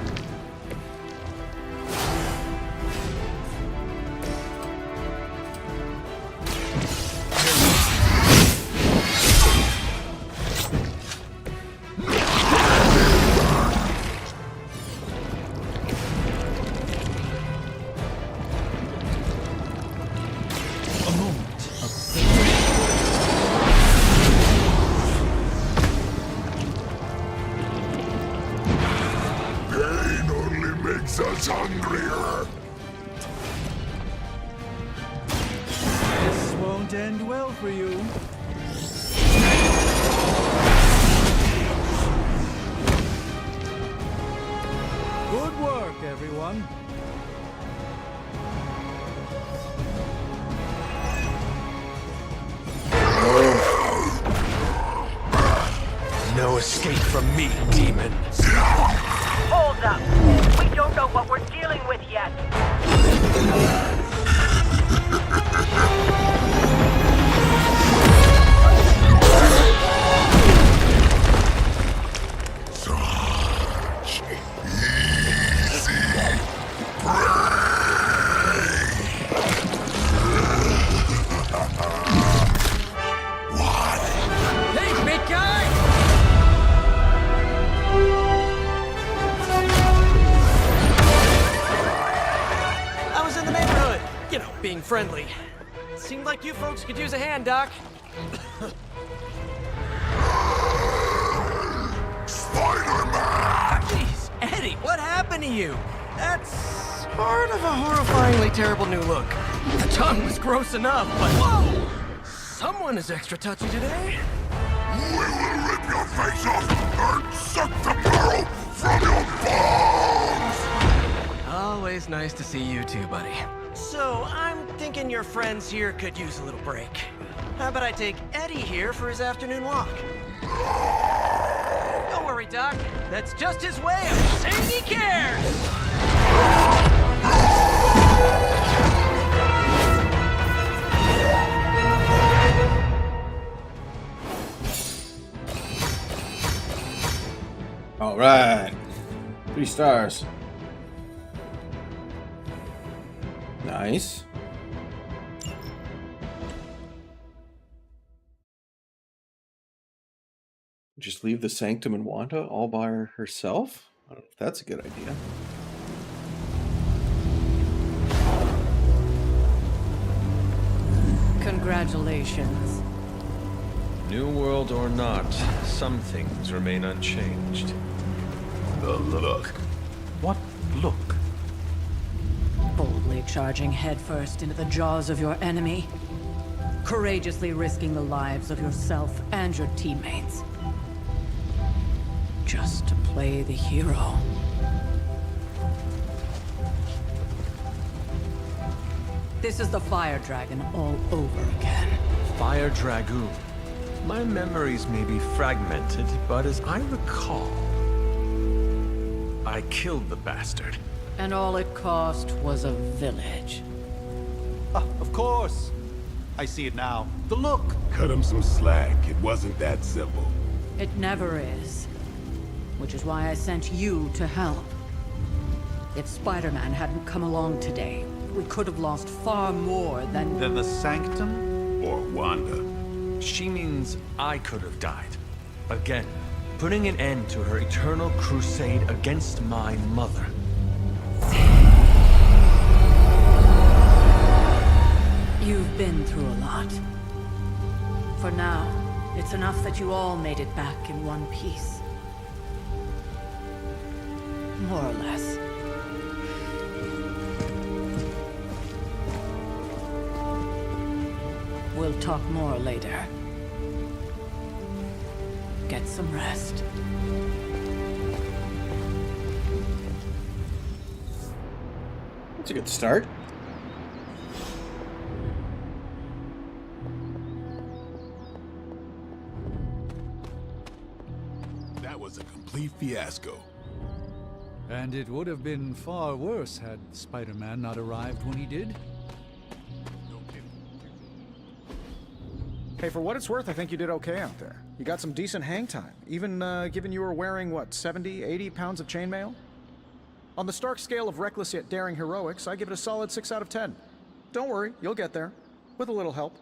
A moment of Pain only makes us hungrier. This won't end well for you. Good work, everyone. No escape from me, demon. Hold up. We don't know what we're dealing with yet. friendly. Seemed like you folks could use a hand, Doc. Spider-Man! Jeez, Eddie, what happened to you? That's sort of a horrifyingly terrible new look. The tongue was gross enough, but whoa! Someone is extra touchy today. We will rip your face off and suck the marrow from your bones! Always nice to see you too, buddy. So, I'm thinking your friends here could use a little break. How about I take Eddie here for his afternoon walk? Don't worry, Doc. That's just his way of saying he cares! All right. 3 stars. Nice. Just leave the Sanctum and Wanda all by herself? I don't know if that's a good idea. Congratulations. New world or not, some things remain unchanged. The look. What look? Boldly charging headfirst into the jaws of your enemy. Courageously risking the lives of yourself and your teammates. Just to play the hero. This is the Fire Dragon all over again. Fire Dragoon. My memories may be fragmented, but as I recall, I killed the bastard. And all it cost was a village. Of course. I see it now. The look. Cut him some slack. It wasn't that simple. It never is. Which is why I sent you to help. If Spider-Man hadn't come along today, we could have lost far more than... Than the Sanctum? Or Wanda. She means I could have died. Again, putting an end to her eternal crusade against my mother. You've been through a lot. For now, it's enough that you all made it back in one piece. More or less. We'll talk more later. Get some rest. That's a good start. That was a complete fiasco. And it would have been far worse had Spider-Man not arrived when he did. Hey, for what it's worth, I think you did okay out there. You got some decent hang time, even given you were wearing, what, 70, 80 pounds of chainmail? On the Stark scale of reckless yet daring heroics, I give it a solid 6 out of 10. Don't worry, you'll get there. With a little help.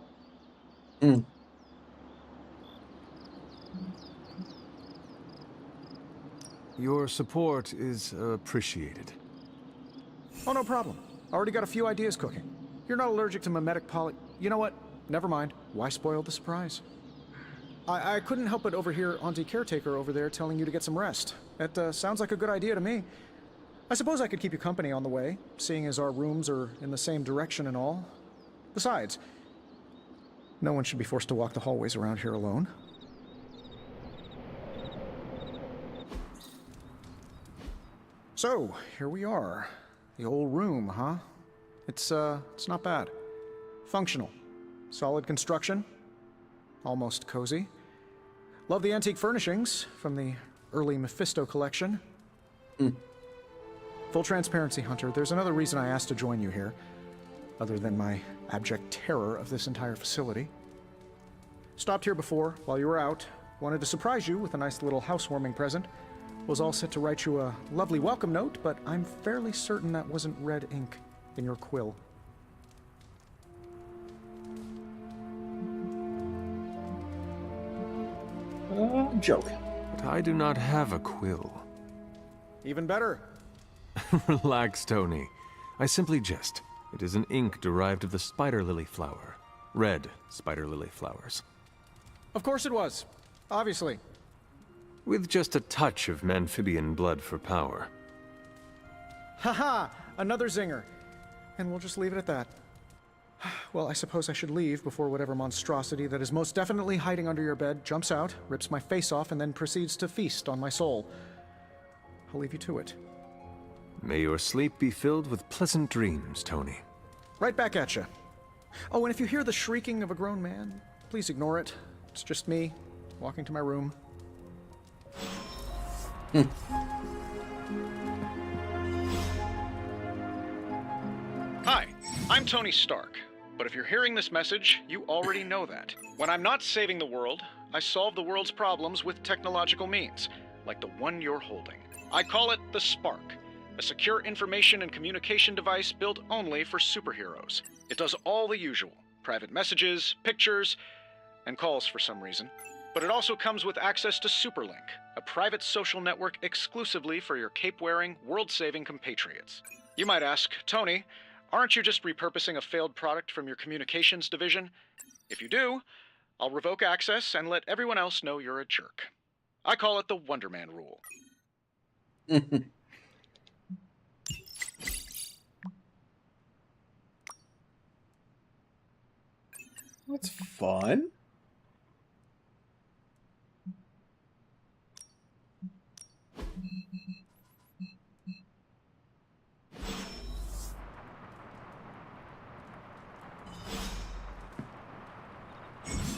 Your support is appreciated. Oh, no problem. Already got a few ideas cooking. You're not allergic to mimetic poly... You know what? Never mind. Why spoil the surprise? I couldn't help but overhear Auntie Caretaker over there telling you to get some rest. That sounds like a good idea to me. I suppose I could keep you company on the way, seeing as our rooms are in the same direction and all. Besides, no one should be forced to walk the hallways around here alone. So, here we are. The old room, huh? It's not bad. Functional. Solid construction. Almost cozy. Love the antique furnishings from the early Mephisto collection. Full transparency, Hunter, there's another reason I asked to join you here, other than my abject terror of this entire facility. Stopped here before, while you were out. Wanted to surprise you with a nice little housewarming present. Was all set to write you a lovely welcome note, but I'm fairly certain that wasn't red ink in your quill. Joke. But I do not have a quill. Even better. Relax, Tony. I simply jest. It is an ink derived of the spider lily flower. Red spider lily flowers. Of course it was. Obviously. With just a touch of amphibian blood for power. Haha! Another zinger. And we'll just leave it at that. Well, I suppose I should leave before whatever monstrosity that is most definitely hiding under your bed jumps out, rips my face off, and then proceeds to feast on my soul. I'll leave you to it. May your sleep be filled with pleasant dreams, Tony. Right back at you. Oh, and if you hear the shrieking of a grown man, please ignore it. It's just me, walking to my room. Hi, I'm Tony Stark. But if you're hearing this message, you already know that. When I'm not saving the world, I solve the world's problems with technological means, like the one you're holding. I call it the Spark, a secure information and communication device built only for superheroes. It does all the usual, private messages, pictures, and calls for some reason. But it also comes with access to Superlink, a private social network exclusively for your cape-wearing, world-saving compatriots. You might ask, Tony, aren't you just repurposing a failed product from your communications division? If you do, I'll revoke access and let everyone else know you're a jerk. I call it the Wonder Man rule. That's fun.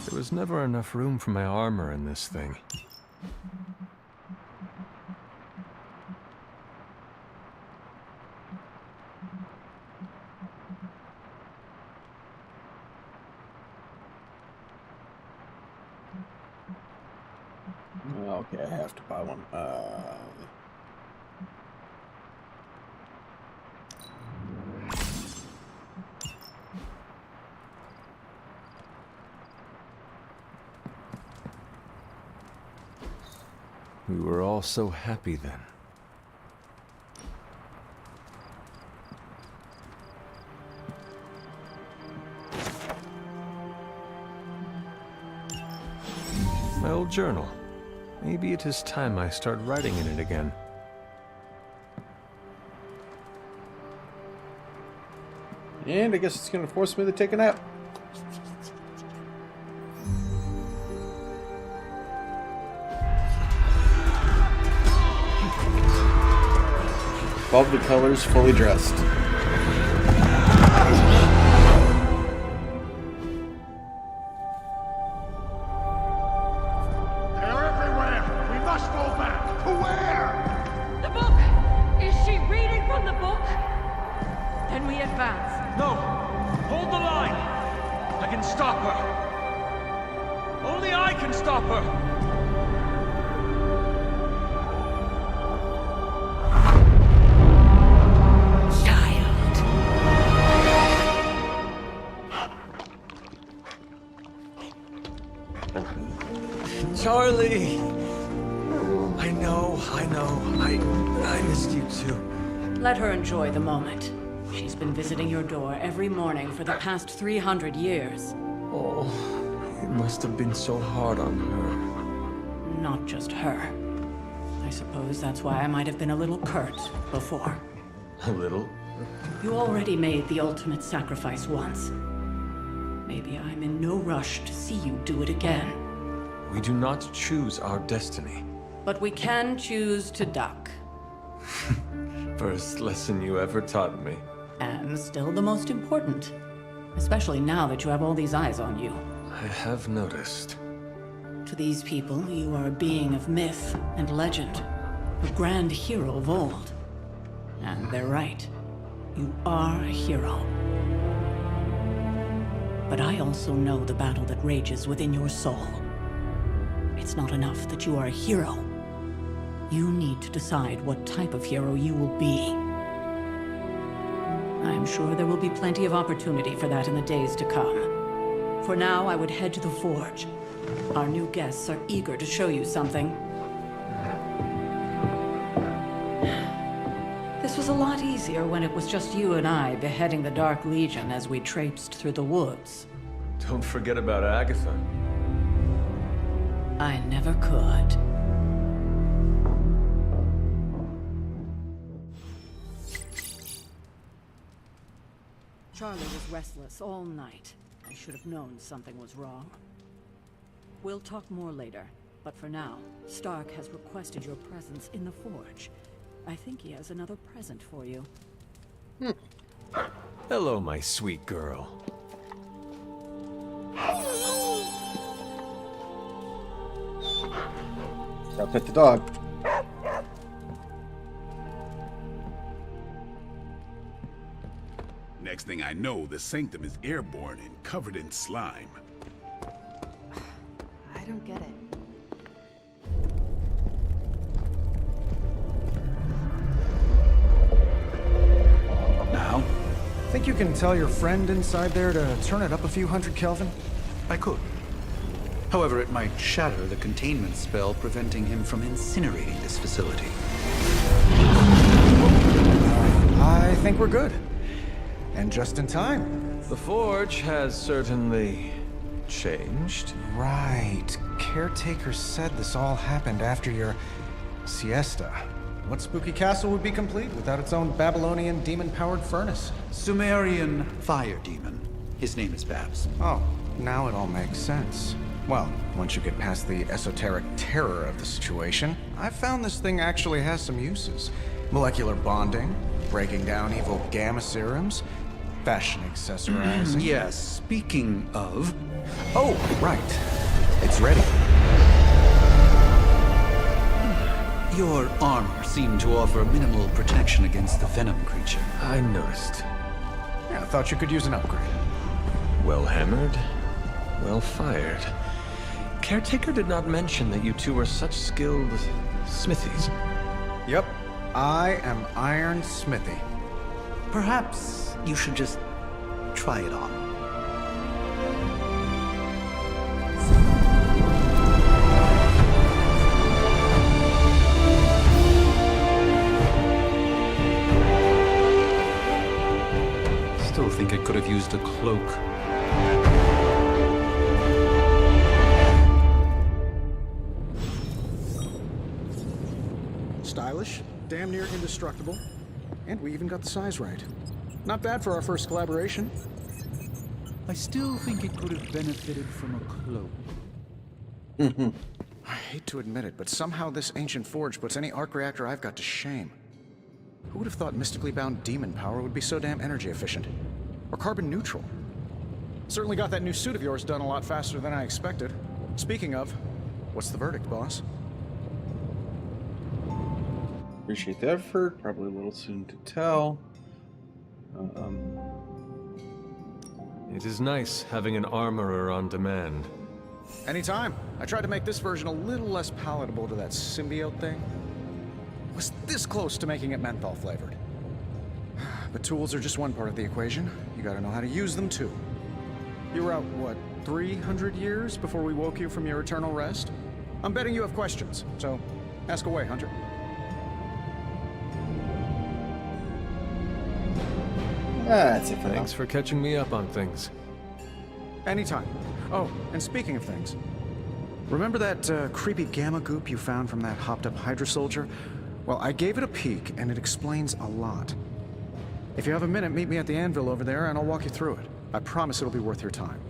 There was never enough room for my armor in this thing. Okay, I have to buy one. We were all so happy then. My old journal. Maybe it is time I start writing in it again. And I guess it's going to force me to take a nap. Above the colors, fully dressed. They're everywhere! We must fall back! To where? The book! Is she reading from the book? Then we advance. No! Hold the line! I can stop her! Only I can stop her! Charlie! I know. I missed you too. Let her enjoy the moment. She's been visiting your door every morning for the past 300 years. Oh, it must have been so hard on her. Not just her. I suppose that's why I might have been a little curt before. A little? You already made the ultimate sacrifice once. Maybe I'm in no rush to see you do it again. We do not choose our destiny. But we can choose to duck. First lesson you ever taught me. And still the most important. Especially now that you have all these eyes on you. I have noticed. To these people, you are a being of myth and legend. A grand hero of old. And they're right. You are a hero. But I also know the battle that rages within your soul. It's not enough that you are a hero. You need to decide what type of hero you will be. I'm sure there will be plenty of opportunity for that in the days to come. For now, I would head to the forge. Our new guests are eager to show you something. This was a lot easier when it was just you and I beheading the Dark Legion as we traipsed through the woods. Don't forget about Agatha. I never could. Charlie was restless all night. I should have known something was wrong. We'll talk more later, but for now, Stark has requested your presence in the Forge. I think he has another present for you. Hello, my sweet girl. Gotta pet the dog. Next thing I know, the sanctum is airborne and covered in slime. I don't get it. Now? Think you can tell your friend inside there to turn it up a few hundred Kelvin? I could. However, it might shatter the containment spell preventing him from incinerating this facility. I think we're good. And just in time. The Forge has certainly changed. Right. Caretaker said this all happened after your siesta. What spooky castle would be complete without its own Babylonian demon-powered furnace? Sumerian fire demon. His name is Babs. Oh, now it all makes sense. Well, once you get past the esoteric terror of the situation, I've found this thing actually has some uses. Molecular bonding, breaking down evil gamma serums, fashion accessorizing. Yes, speaking of... Oh, right. It's ready. Your armor seemed to offer minimal protection against the venom creature. I noticed. Yeah, I thought you could use an upgrade. Well hammered, well fired. Caretaker did not mention that you two were such skilled smithies. Yep, I am Iron Smithy. Perhaps you should just try it on. Still think I could have used a cloak. Stylish, damn near indestructible, and we even got the size right. Not bad for our first collaboration. I still think it could have benefited from a cloak. I hate to admit it, but somehow this ancient forge puts any arc reactor I've got to shame. Who would have thought mystically bound demon power would be so damn energy efficient? Or carbon neutral? Certainly got that new suit of yours done a lot faster than I expected. Speaking of, what's the verdict, boss? Appreciate the effort. Probably a little soon to tell. It is nice having an armorer on demand. Anytime. I tried to make this version a little less palatable to that symbiote thing. Was this close to making it menthol flavored. But tools are just one part of the equation. You gotta know how to use them too. You were out, what, 300 years before we woke you from your eternal rest? I'm betting you have questions, so ask away, Hunter. That's it for now. Thanks for catching me up on things. Anytime. Oh, and speaking of things, remember that creepy gamma goop you found from that hopped-up Hydra soldier? Well, I gave it a peek, and it explains a lot. If you have a minute, meet me at the anvil over there, and I'll walk you through it. I promise it'll be worth your time.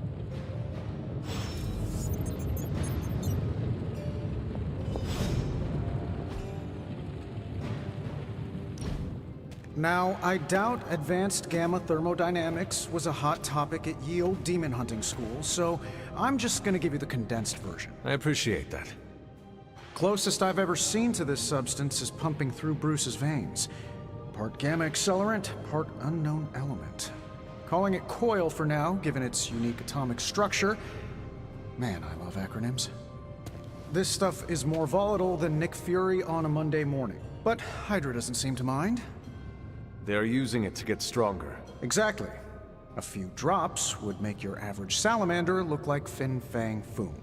Now, I doubt advanced gamma thermodynamics was a hot topic at ye old demon hunting school, so I'm just gonna give you the condensed version. I appreciate that. Closest I've ever seen to this substance is pumping through Bruce's veins. Part gamma accelerant, part unknown element. Calling it coil for now, given its unique atomic structure. Man, I love acronyms. This stuff is more volatile than Nick Fury on a Monday morning. But Hydra doesn't seem to mind. They're using it to get stronger. Exactly. A few drops would make your average salamander look like Fin Fang Foom.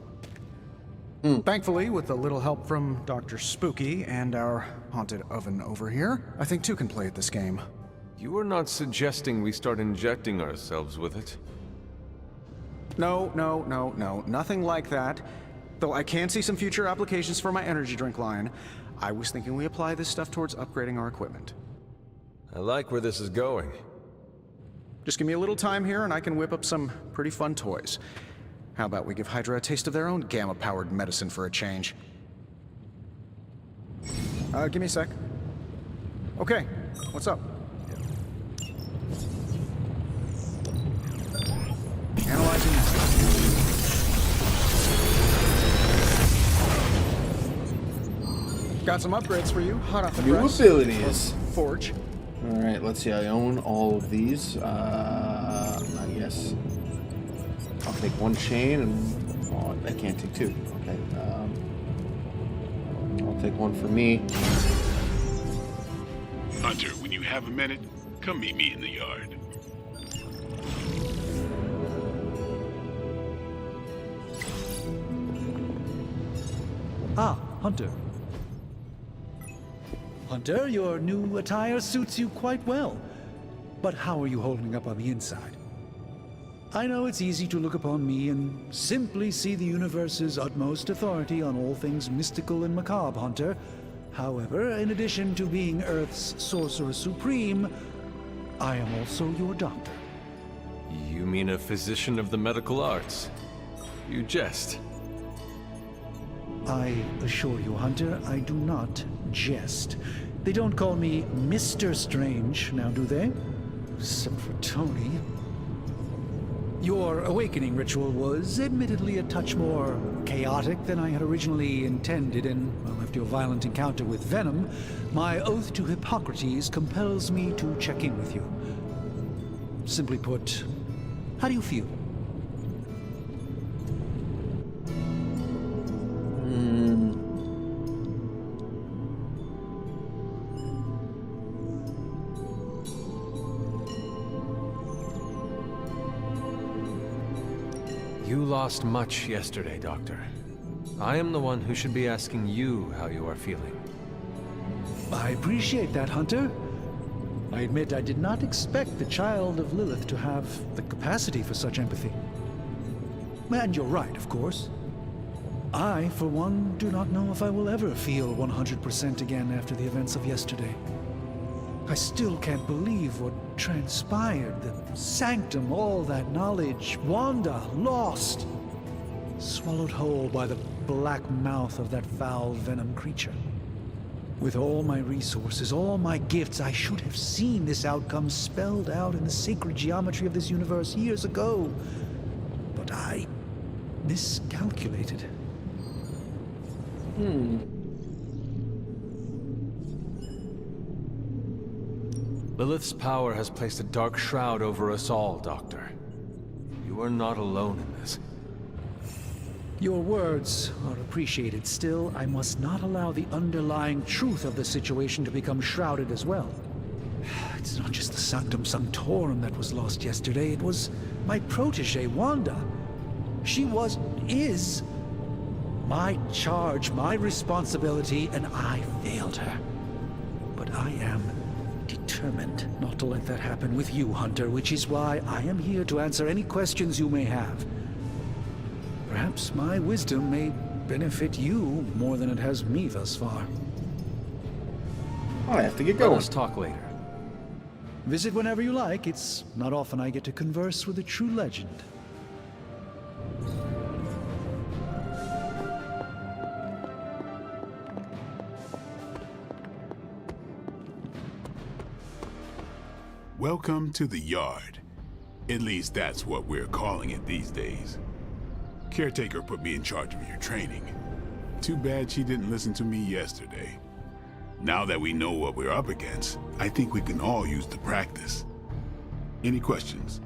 Thankfully, with a little help from Dr. Spooky and our haunted oven over here, I think two can play at this game. You are not suggesting we start injecting ourselves with it? No, nothing like that. Though I can see some future applications for my energy drink line. I was thinking we apply this stuff towards upgrading our equipment. I like where this is going. Just give me a little time here and I can whip up some pretty fun toys. How about we give Hydra a taste of their own gamma-powered medicine for a change? Give me a sec. Okay, what's up? Analyzing this. Got some upgrades for you, hot off the New press. abilities. Forge. All right, let's see. I own all of these. I guess I'll take one chain and I can't take two. Okay. I'll take one for me. Hunter, when you have a minute, come meet me in the yard. Ah, Hunter. Hunter, your new attire suits you quite well. But how are you holding up on the inside? I know it's easy to look upon me and simply see the universe's utmost authority on all things mystical and macabre, Hunter. However, in addition to being Earth's Sorcerer Supreme, I am also your doctor. You mean a physician of the medical arts? You jest. I assure you, Hunter, I do not jest. They don't call me Mr. Strange, now do they? Except for Tony. Your awakening ritual was admittedly a touch more chaotic than I had originally intended, and well, after your violent encounter with Venom, my oath to Hippocrates compels me to check in with you. Simply put, how do you feel? You lost much yesterday, Doctor. I am the one who should be asking you how you are feeling. I appreciate that, Hunter. I admit I did not expect the child of Lilith to have the capacity for such empathy. And you're right, of course. I, for one, do not know if I will ever feel 100% again after the events of yesterday. I still can't believe what transpired. The sanctum, all that knowledge, Wanda, lost. Swallowed whole by the black mouth of that foul venom creature. With all my resources, all my gifts, I should have seen this outcome spelled out in the sacred geometry of this universe years ago. But I miscalculated. Lilith's power has placed a dark shroud over us all, Doctor. You are not alone in this. Your words are appreciated. Still, I must not allow the underlying truth of the situation to become shrouded as well. It's not just the Sanctum Sanctorum that was lost yesterday. It was my protege, Wanda. She is my charge, my responsibility, and I failed her. But I am determined not to let that happen with you, Hunter, which is why I am here to answer any questions you may have. Perhaps my wisdom may benefit you more than it has me thus far. I have to get going. Let us talk later. Visit whenever you like. It's not often I get to converse with a true legend. Welcome to the yard. At least that's what we're calling it these days. Caretaker put me in charge of your training. Too bad she didn't listen to me yesterday. Now that we know what we're up against, I think we can all use the practice. Any questions?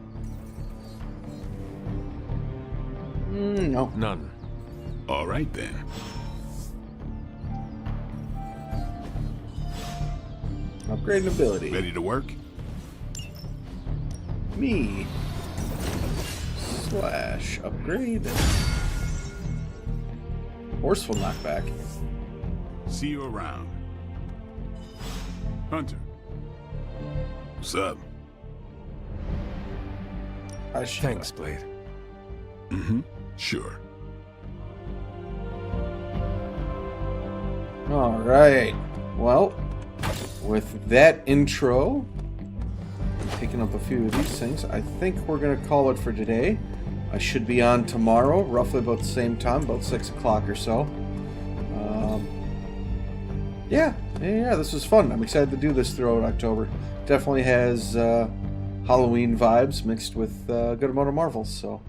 No. None. All right then. Upgrade ability. Ready to work? Me. / upgrade. Forceful knockback. See you around. Hunter. What's up? Thanks, Blade. Mm-hmm. Sure. All right. Well, with that intro, picking up a few of these things, I think we're going to call it for today. I should be on tomorrow, roughly about the same time, about 6 o'clock or so. Yeah, this was fun. I'm excited to do this throughout October. Definitely has Halloween vibes mixed with a good amount of Marvel. So,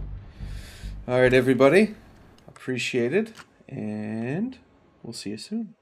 all right, everybody, appreciate it, and we'll see you soon.